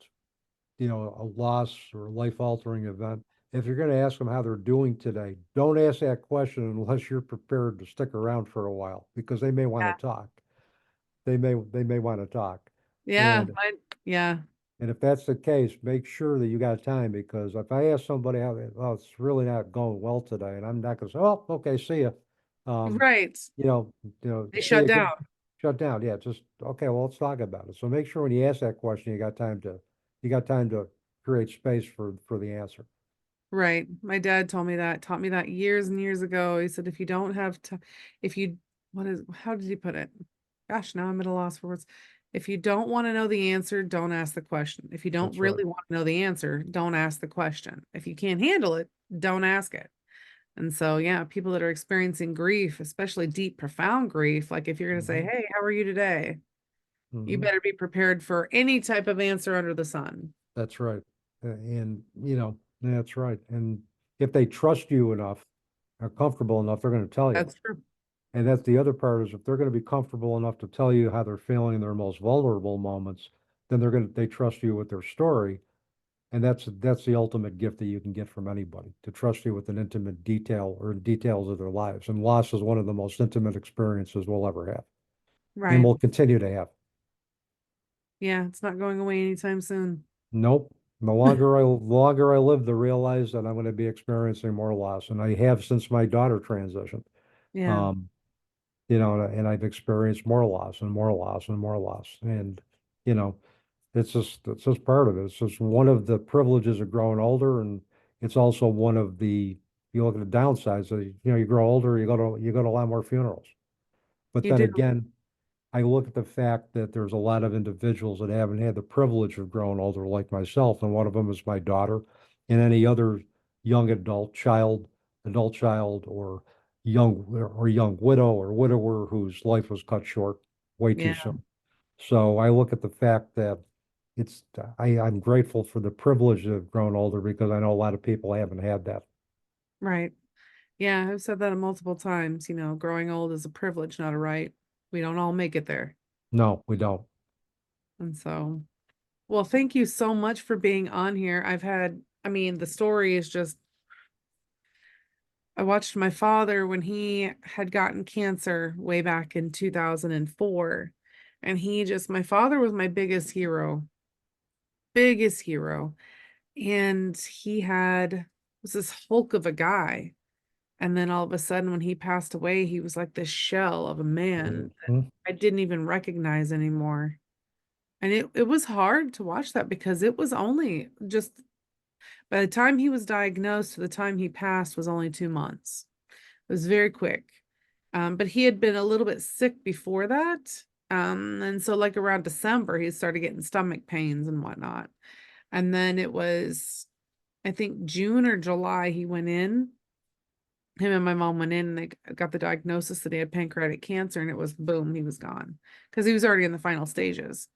a loss or life altering event, if you're going to ask them how they're doing today, don't ask that question unless you're prepared to stick around for a while because they may want to Yeah. talk. They may want to talk. Yeah. And Yeah. and if that's the case, make sure that you got time because if I ask somebody how, well, it's really not going well today, and I'm not going to say, oh, okay, see ya. Um, Right. you know, They see shut ya, down. shut down. Yeah, just okay. Well, let's talk about it. So make sure when you ask that question, you got time to create space for the answer. Right. My dad taught me that years and years ago. He said, if you don't have to, if you, how did he put it? Gosh, now I'm at a loss for words. If you don't want to know the answer, don't ask the question. If you don't That's right. really want to know the answer, don't ask the question. If you can't handle it, don't ask it. And so, yeah, people that are experiencing grief, especially deep, profound grief, like if you're going to say, Hmm. hey, how are you today? You Hmm. better be prepared for any type of answer under the sun. That's right. And that's right. And if they trust you enough, are comfortable enough, they're going to tell you. That's true. And that's the other part is if they're going to be comfortable enough to tell you how they're feeling in their most vulnerable moments, then they trust you with their story. And that's the ultimate gift that you can get from anybody, to trust you with an intimate detail or details of their lives. And loss is one of the most intimate experiences we'll ever have and Right. will continue to have. Yeah, it's not going away anytime soon. Nope. The longer I live to realize that I'm going to be experiencing more loss. And I have since my daughter transitioned. Yeah, Um, and I've experienced more loss and more loss and more loss. And, you know, it's just part of it. It's just one of the privileges of growing older. And it's also one of you look at the downsides of, you grow older, you go to a lot more funerals. But you then do. again, I look at the fact that there's a lot of individuals that haven't had the privilege of growing older like myself, and one of them is my daughter, and any other young adult child, or young widow or widower whose life was cut short way too Yeah, soon. So I look at the fact that I'm grateful for the privilege of growing older because I know a lot of people haven't had that. right. Yeah, I've said that multiple times. Growing old is a privilege, not a right. We don't all make it there. No, we don't. And so, well, thank you so much for being on here. I mean, the story is just, I watched my father when he had gotten cancer way back in 2004. And my father was my biggest hero. And was this hulk of a guy. And then all of a sudden, when he passed away, he was like this shell of a man that Mhm. I didn't even recognize anymore. And it was hard to watch that because it was only just by the time he was diagnosed to the time he passed was only 2 months. It was very quick. But he had been a little bit sick before that. And so like around December, he started getting stomach pains and whatnot. And then it was, I think June or July, he went in. Him and my mom went in and they got the diagnosis that he had pancreatic cancer, and it was boom, he was gone because he was already in the final stages.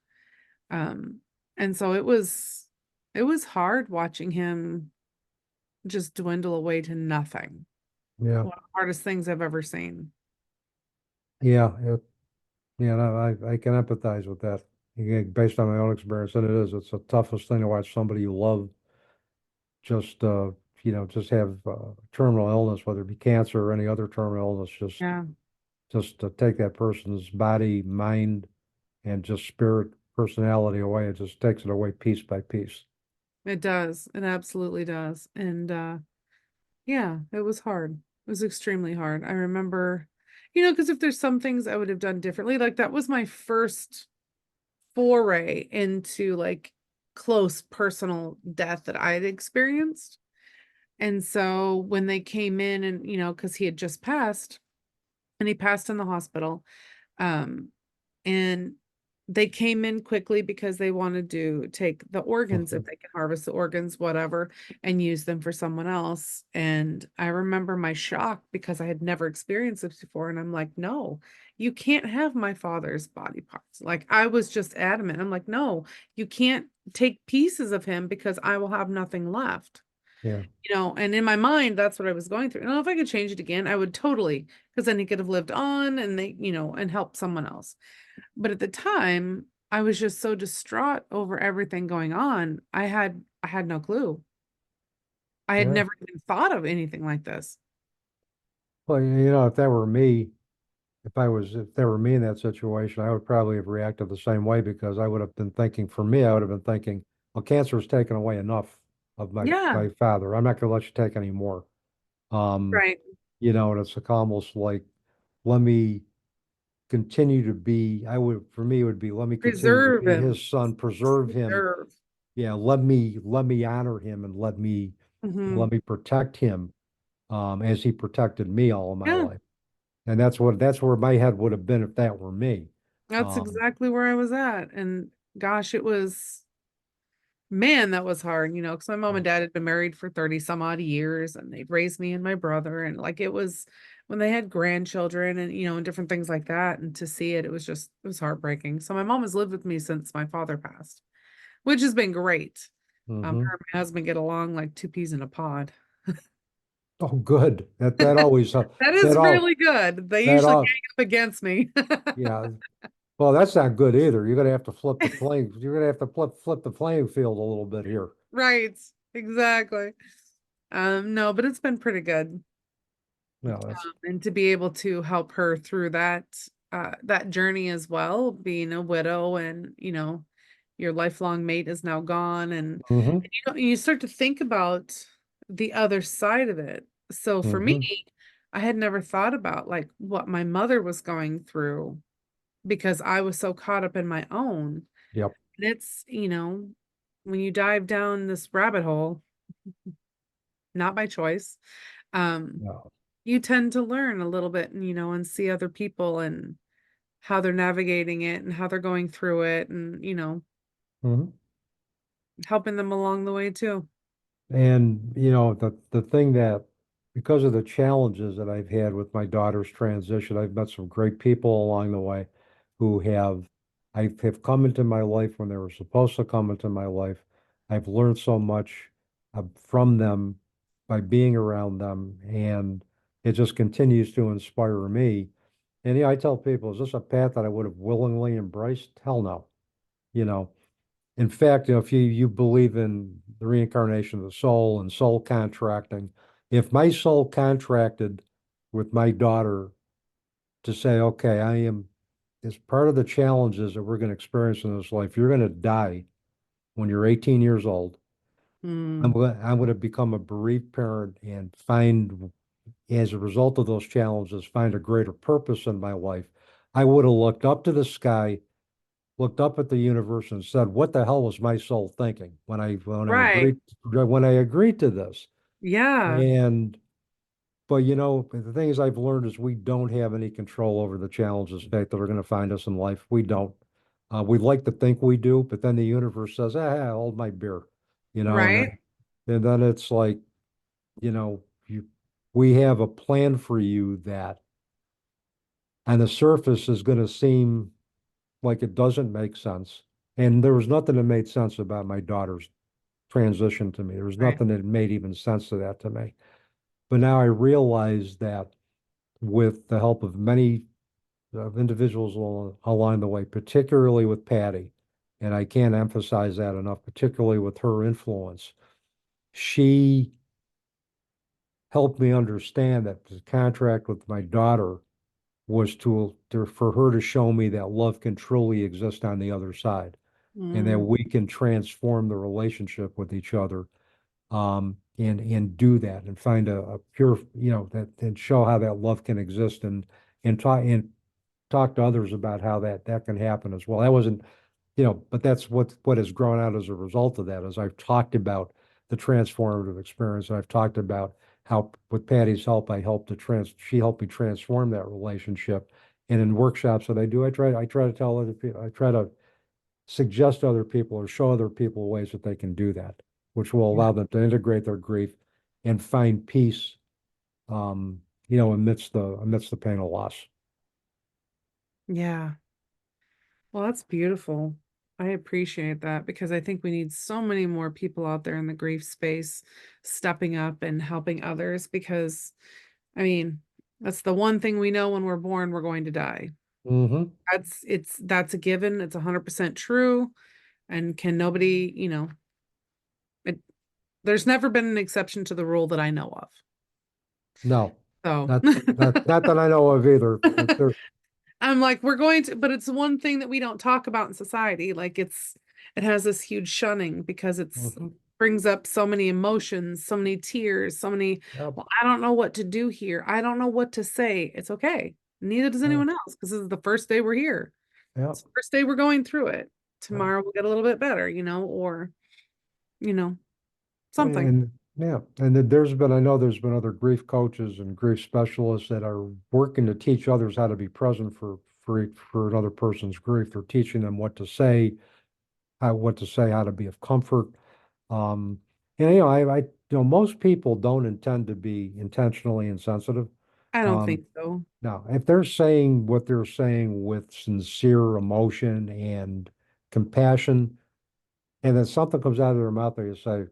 Um, and so it was hard watching him just dwindle away to nothing. Yeah. One of the hardest things I've ever seen. Yeah. Yeah, no, I can empathize with that. Again, based on my own experience, and it's the toughest thing to watch somebody you love just, just have terminal illness, whether it be cancer or any other terminal illness, Yeah, just to take that person's body, mind, and just spirit, personality away. It just takes it away piece by piece. it does. It absolutely does. And yeah, it was hard. It was extremely hard. I remember, because if there's some things I would have done differently, like that was my first foray into like close personal death that I had experienced. And so when they came in and, because he had just passed and he passed in the hospital, um, and they came in quickly because they wanted to take the organs, if Mhm. they can harvest the organs, whatever, and use them for someone else. And I remember my shock because I had never experienced this before. And I'm like, no, you can't have my father's body parts. Like I was just adamant. I'm like, no, you can't take pieces of him because I will have nothing left. Yeah, And in my mind, that's what I was going through. And if I could change it again, I would totally, because then he could have lived on and and helped someone else. But at the time, I was just so distraught over everything going on. I had no clue. I had Yeah. never even thought of anything like this. Well, if that were me, if that were me in that situation, I would probably have reacted the same way because I would have been thinking, for me, I would have been thinking, well, cancer has taken away enough of Yeah, my father. I'm not going to let you take any more. Um, right. and it's like almost like, let me continue to be, for me, it would be, let me continue to Preserve be him. his son, preserve him. Preserve. Yeah, let me honor him and Hmm. let me protect him, as he protected me all of my Yeah, life. And that's where my head would have been if that were me. that's Um, exactly where I was at. And gosh, it was, man, that was hard, because my mom and dad had been married for 30 some odd years and they'd raised me and my brother. And like it was when they had grandchildren and, and different things like that. And to see it, it was heartbreaking. So my mom has lived with me since my father passed, which has been great. Her mhm. and my husband get along like two peas in a pod. Oh, good. That always, That that is all, really good. They that usually all, gang up against me. yeah. Well, that's not good either. You're gonna have to flip the playing. You're gonna have to flip the playing field a little bit here. Right. Exactly. No, but it's been pretty good. No, that's. And to be able to help her through that journey as well, being a widow and, your lifelong mate is now gone Hmm. and you start to think about the other side of it. So for me, Hmm. I had never thought about like what my mother was going through because I was so caught up in my own. Yep. And it's, when you dive down this rabbit hole, not by choice, um, No. you tend to learn a little bit, and see other people and how they're navigating it and how they're going through it and, Hmm. helping them along the way too. And the thing that, because of the challenges that I've had with my daughter's transition, I've met some great people along the way who have come into my life when they were supposed to come into my life. I've learned so much from them by being around them, and it just continues to inspire me. And I tell people, is this a path that I would have willingly embraced? Hell no. You know, in fact, if you believe in the reincarnation of the soul and soul contracting, if my soul contracted with my daughter to say, okay, as part of the challenges that we're going to experience in this life, you're going to die when you're 18 years old. Hmm. I'm going to become a bereaved parent and find, as a result of those challenges, find a greater purpose in my life. I would have looked up to the sky, looked up at the universe and said, "What the hell was my soul thinking Right. when I agreed to this?" Yeah. And but the thing is, I've learned is we don't have any control over the challenges that are going to find us in life. We don't. We like to think we do, but then the universe says, "Ah, hold my beer," Right. and then it's like, you we have a plan for you that on the surface is going to seem like it doesn't make sense. And there was nothing that made sense about my daughter's transition to me. There was Right. nothing that made even sense to that to me. But now I realize that with the help of many individuals along the way, particularly with Patty, and I can't emphasize that enough, particularly with her influence, she helped me understand that the contract with my daughter was for her to show me that love can truly exist on the other side and that Mm. we can transform the relationship with each other, and do that and find a pure, that and show how that love can exist and talk to others about how that can happen as well. That wasn't, but that's what has grown out as a result of that. As I've talked about the transformative experience, and I've talked about how with Patty's help, she helped me transform that relationship. And in workshops that I do, I try to tell other people, I try to suggest other people or show other people ways that they can do that, which will Yeah. allow them to integrate their grief and find peace, amidst the pain of loss. Yeah. Well, that's beautiful. I appreciate that because I think we need so many more people out there in the grief space stepping up and helping others because, I mean, that's the one thing we know when we're born, we're going to die. Hmm. That's a given. It's 100% true. And can nobody, There's never been an exception to the rule that I know of. No, So not that I know of either. But there, I'm like, we're going to, but it's one thing that we don't talk about in society. Like it has this huge shunning because it's mhm, brings up so many emotions, so many tears, so many, yep, well, I don't know what to do here. I don't know what to say. It's okay. Neither does yeah, anyone else because this is the first day we're here. yeah, It's the first day we're going through it. yeah. Tomorrow we'll get a little bit better, or, you know, something. And yeah, and then I know there's been other grief coaches and grief specialists that are working to teach others how to be present for another person's grief. They're teaching them what to say, how to be of comfort. Um, and most people don't intend to be intentionally insensitive. I don't Um, think so. Now, if they're saying what they're saying with sincere emotion and compassion, and then something comes out of their mouth, they say,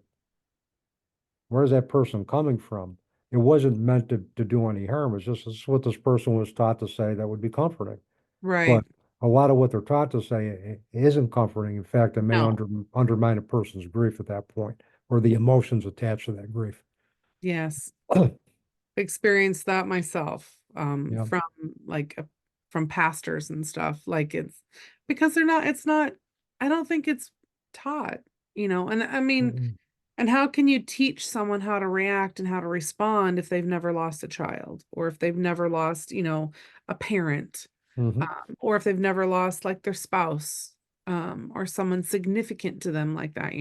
where's that person coming from? It wasn't meant to do any harm. It's just this is what this person was taught to say that would be comforting. Right. But a lot of what they're taught to say isn't comforting. In fact, it may No. undermine a person's grief at that point, or the emotions attached to that grief. Yes. Experienced that myself Yeah. from like from pastors and stuff like it's because they're not it's not I don't think it's taught, and I mean, Mm-mm. and how can you teach someone how to react and how to respond if they've never lost a child or if they've never lost, a parent, Mhm. or if they've never lost like their spouse, or someone significant to them like that,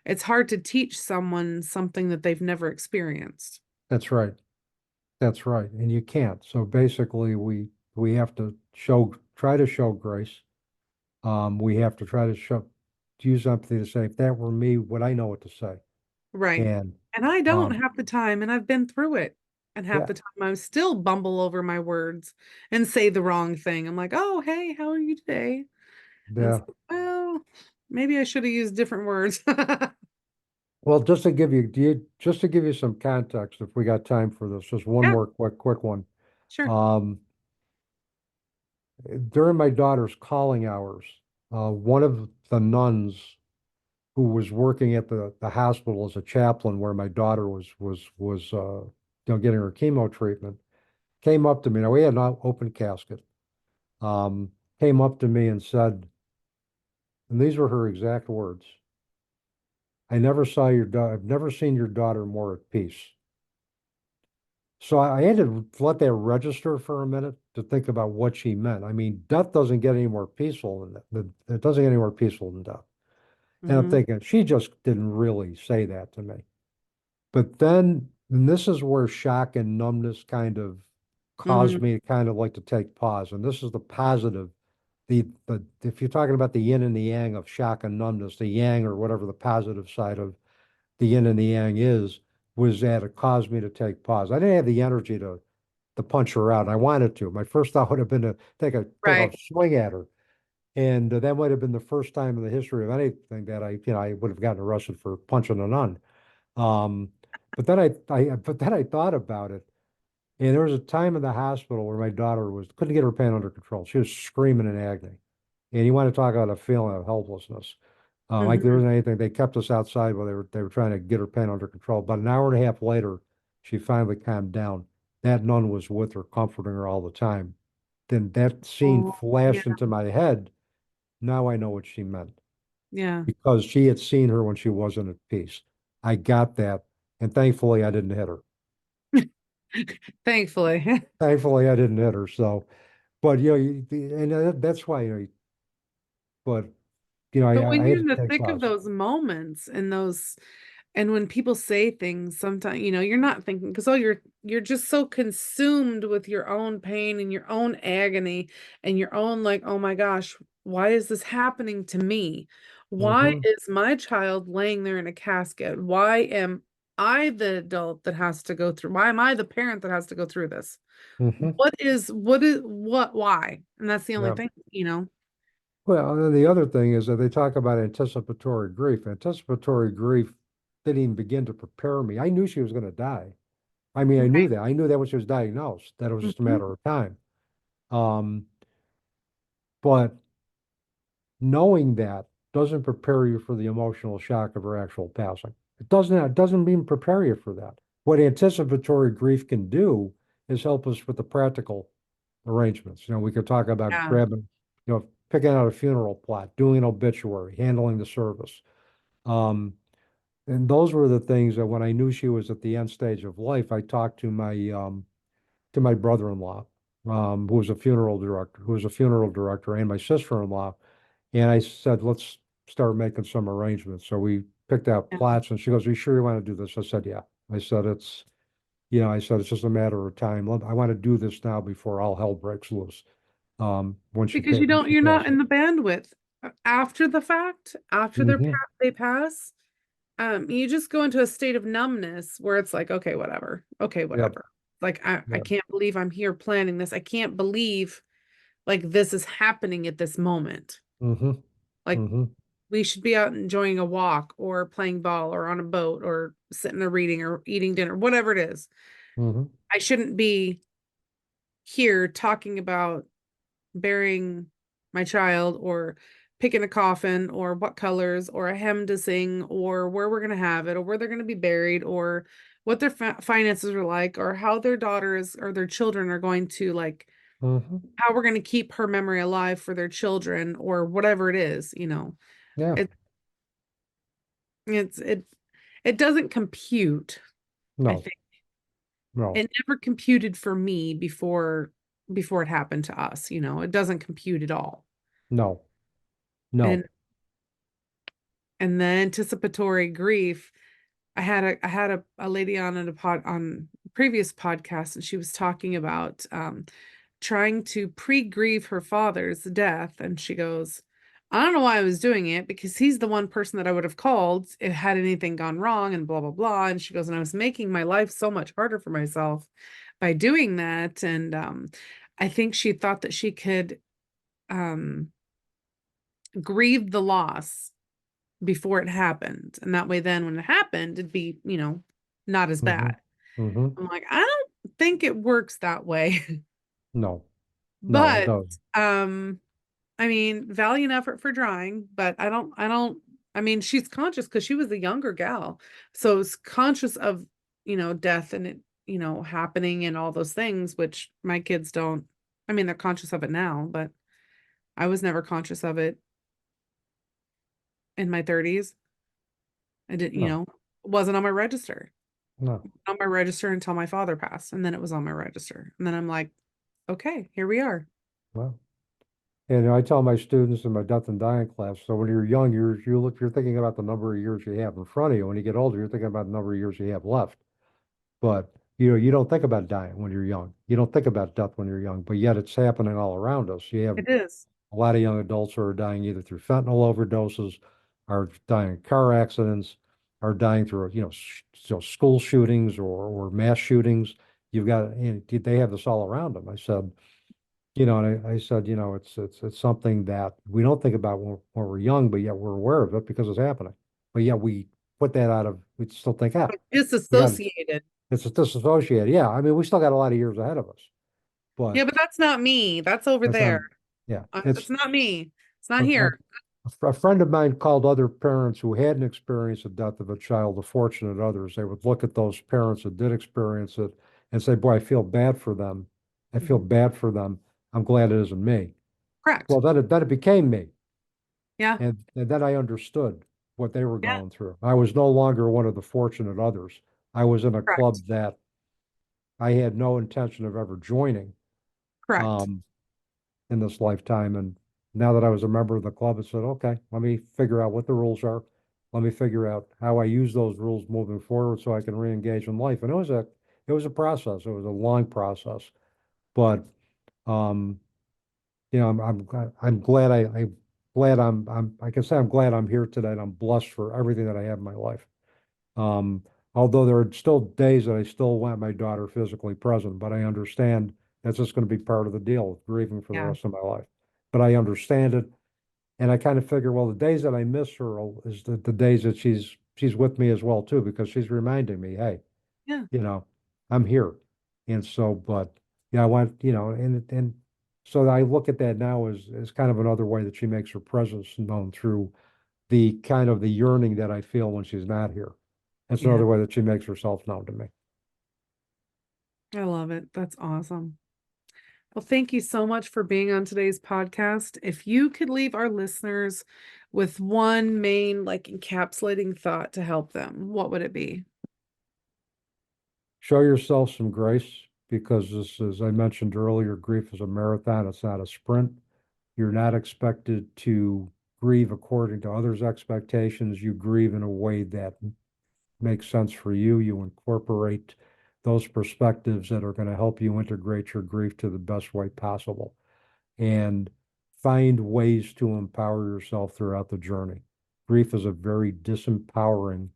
it's hard to teach someone something that they've never experienced. That's right. That's right. And you can't. So basically, we have to try to show grace. We have to try to use empathy to say, if that were me, would I know what to say? Right. And And I don't um, half the time, and I've been through it. And half yeah, the time I still bumble over my words and say the wrong thing. I'm like, oh, hey, how are you today? And it's yeah. like, well, maybe I should have used different words. Well, just to give you some context, if we got time for this, just one Yeah, more quick one. sure. Um, During my daughter's calling hours, one of the nuns who was working at the hospital as a chaplain where my daughter was getting her chemo treatment, came up to me. Now we had an open casket. Came up to me and said, and these were her exact words: I've never seen your daughter more at peace." So I had to let that register for a minute to think about what she meant. I mean, death doesn't get any more peaceful than that. It doesn't get any more peaceful than death. And I'm Hmm. thinking, she just didn't really say that to me. But then, and this is where shock and numbness kind of caused Hmm. me to kind of like to take pause. And this is the positive. The if you're talking about the yin and the yang of shock and numbness, the yang or whatever the positive side of the yin and the yang is, was that it caused me to take pause. I didn't have the energy to punch her out. I wanted to. My first thought would have been to take a Right. swing at her. And that might have been the first time in the history of anything that I would have gotten arrested for punching a nun. Um, but then I thought about it, and there was a time in the hospital where my daughter couldn't get her pain under control. She was screaming in agony, and you want to talk about a feeling of helplessness. Like there Hmm. wasn't anything. They kept us outside while they were trying to get her pain under control. About an hour and a half later, she finally calmed down. That nun was with her, comforting her all the time. Then that scene Oh, yeah, flashed into my head. Now I know what she meant yeah. because she had seen her when she wasn't at peace. I got that, and thankfully I didn't hit her. Thankfully. Thankfully I didn't hit her. So, but and that's why. But But when I you're had in the to take thick of pause. those moments and those and when people say things, sometimes, you're not thinking because you're just so consumed with your own pain and your own agony and your own like, oh my gosh, why is this happening to me? Why Hmm. is my child laying there in a casket? Why am I the adult that has to go through? Why am I the parent that has to go through this? Hmm. Why? And that's the only Yeah. thing. Well, and then the other thing is that they talk about anticipatory grief. Anticipatory grief didn't even begin to prepare me. I knew she was going to die. I mean, I knew Right. that. I knew that when she was diagnosed, that it was just a Mhm. matter of time. Um, but knowing that doesn't prepare you for the emotional shock of her actual passing. It doesn't even prepare you for that. What anticipatory grief can do is help us with the practical arrangements. We could talk about Yeah. picking out a funeral plot, doing an obituary, handling the service. Um, and those were the things that when I knew she was at the end stage of life, I talked to my brother-in-law, who was a funeral director, and my sister-in-law, and I said, let's start making some arrangements. So we picked out Yeah. plots, and she goes, "Are you sure you want to do this?" I said, "Yeah." I said it's just a matter of time. I want to do this now before all hell breaks loose. Because When she you're not passed. in the bandwidth after the fact, after Mm-hmm. they pass. You just go into a state of numbness where it's like, okay, whatever. Okay, Yep. whatever. Like I Yeah. can't believe I'm here planning this. I can't believe like this is happening at this moment. Mm-hmm. Like Mm-hmm. we should be out enjoying a walk or playing ball or on a boat or sitting there reading or eating dinner, whatever it is. Mm-hmm. I shouldn't be here talking about burying my child or picking a coffin or what colors or a hymn to sing or where we're going to have it or where they're going to be buried or what their finances are like or how their daughters or their children are going to like Mm-hmm. how we're going to keep her memory alive for their children or whatever it is, Yeah. it it's it doesn't compute. I No. think No. it never computed for me before it happened to us, it doesn't compute at all. No. and No. and the anticipatory grief, I had a lady on a previous podcast, and she was talking about trying to pre-grieve her father's death, and she goes, I don't know why I was doing it because he's the one person that I would have called if had anything gone wrong and blah blah blah. And she goes, and I was making my life so much harder for myself by doing that. And I think she thought that she could um grieve the loss before it happened. And that way, then when it happened, it'd be, not as Mm-hmm. bad. Mm-hmm. I'm like, I don't think it works that way. No. No, it But doesn't. um, I mean, valiant effort for trying, but I mean, she's conscious because she was a younger gal. So it's conscious of, death and it, happening and all those things, which my kids don't. I mean, they're conscious of it now, but I was never conscious of it in my 30s. I didn't, No. it wasn't on my register. No. On my register until my father passed, and then it was on my register. And then I'm like, okay, here we are. Well. And I tell my students in my death and dying class, so when you're young, you're thinking about the number of years you have in front of you. When you get older, you're thinking about the number of years you have left. But you don't think about dying when you're young. You don't think about death when you're young, but yet it's happening all around us. You have It is. a lot of young adults who are dying either through fentanyl overdoses, are dying in car accidents, are dying through school shootings or mass shootings. They have this all around them. I said, and I said, it's something that we don't think about when we're young, but yet we're aware of it because it's happening. But yet we still think, we got Disassociated. it's disassociated. Yeah, I mean, we still got a lot of years ahead of us, Yeah, but but that's not me. That's over that's there. on, yeah, That's not me. It's not a, a, here. a friend of mine called other parents who hadn't experienced the death of a child the fortunate others. They would look at those parents that did experience it and say, boy, I feel bad for them. I feel Mhm. bad for them. I'm glad it isn't me. Correct. Well, then it became me. Yeah. And then I understood what they were Yeah. going through. I was no longer one of the fortunate others. I was in a Correct. club that I had no intention of ever joining Correct. um, in this lifetime. And now that I was a member of the club, I said, okay, let me figure out what the rules are. Let me figure out how I use those rules moving forward so I can re-engage in life. And it was a process. It was a long process, but um, I'm glad I can say I'm glad I'm here today and I'm blessed for everything that I have in my life. Um, Although there are still days that I still want my daughter physically present, but I understand that's just going to be part of the deal with grieving for the Yeah. rest of my life. But I understand it, and I kind of figure, well, the days that I miss her is the days that she's with me as well too, because she's reminding me, hey, Yeah. you know, I'm here. And so, but yeah, I want, and so I look at that now as kind of another way that she makes her presence known through the kind of the yearning that I feel when she's not here. It's Yeah, another way that she makes herself known to me. I love it. That's awesome. Well, thank you so much for being on today's podcast. If you could leave our listeners with one main, like, encapsulating thought to help them, what would it be? Show yourself some grace because this, as I mentioned earlier, grief is a marathon, it's not a sprint. You're not expected to grieve according to others' expectations. You grieve in a way that makes sense for you. You incorporate those perspectives that are going to help you integrate your grief to the best way possible and find ways to empower yourself throughout the journey. Grief is a very disempowering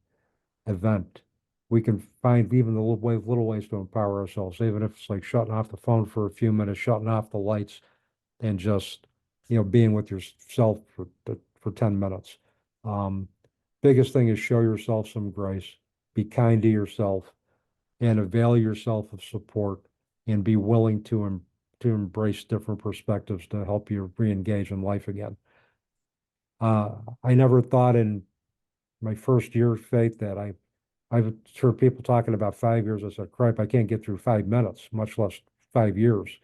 event. We can find even the little ways to empower ourselves, even if it's like shutting off the phone for a few minutes, shutting off the lights, and just being with yourself for 10 minutes. Biggest thing is show yourself some grace, be kind to yourself, and avail yourself of support, and be willing to embrace different perspectives to help you re-engage in life again. I never thought in my first year of faith that I've heard people talking about 5 years. I said, "Cripe, I can't get through 5 minutes, much less 5 years."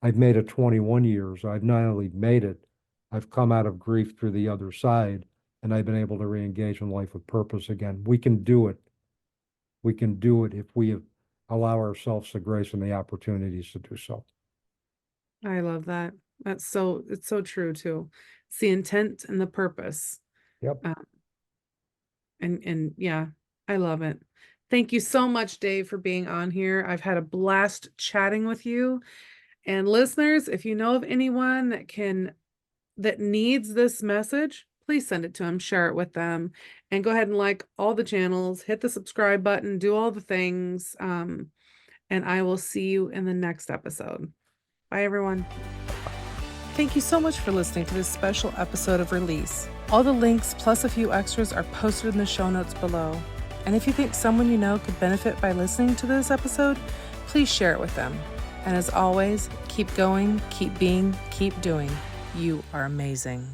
I've made it 21 years. I've not only made it, I've come out of grief through the other side, and I've been able to re-engage in life with purpose again. We can do it. We can do it if we allow ourselves the grace and the opportunities to do so. I love that. It's so true too. It's the intent and the purpose. Yep. And yeah, I love it. Thank you so much, Dave, for being on here. I've had a blast chatting with you. And listeners, if you know of anyone that needs this message, please send it to them, share it with them, and go ahead and like all the channels, hit the subscribe button, do all the things. And I will see you in the next episode. Bye, everyone. Thank you so much for listening to this special episode of Release. All the links plus a few extras are posted in the show notes below. And if you think someone you know could benefit by listening to this episode, please share it with them. And as always, keep going, keep being, keep doing. You are amazing.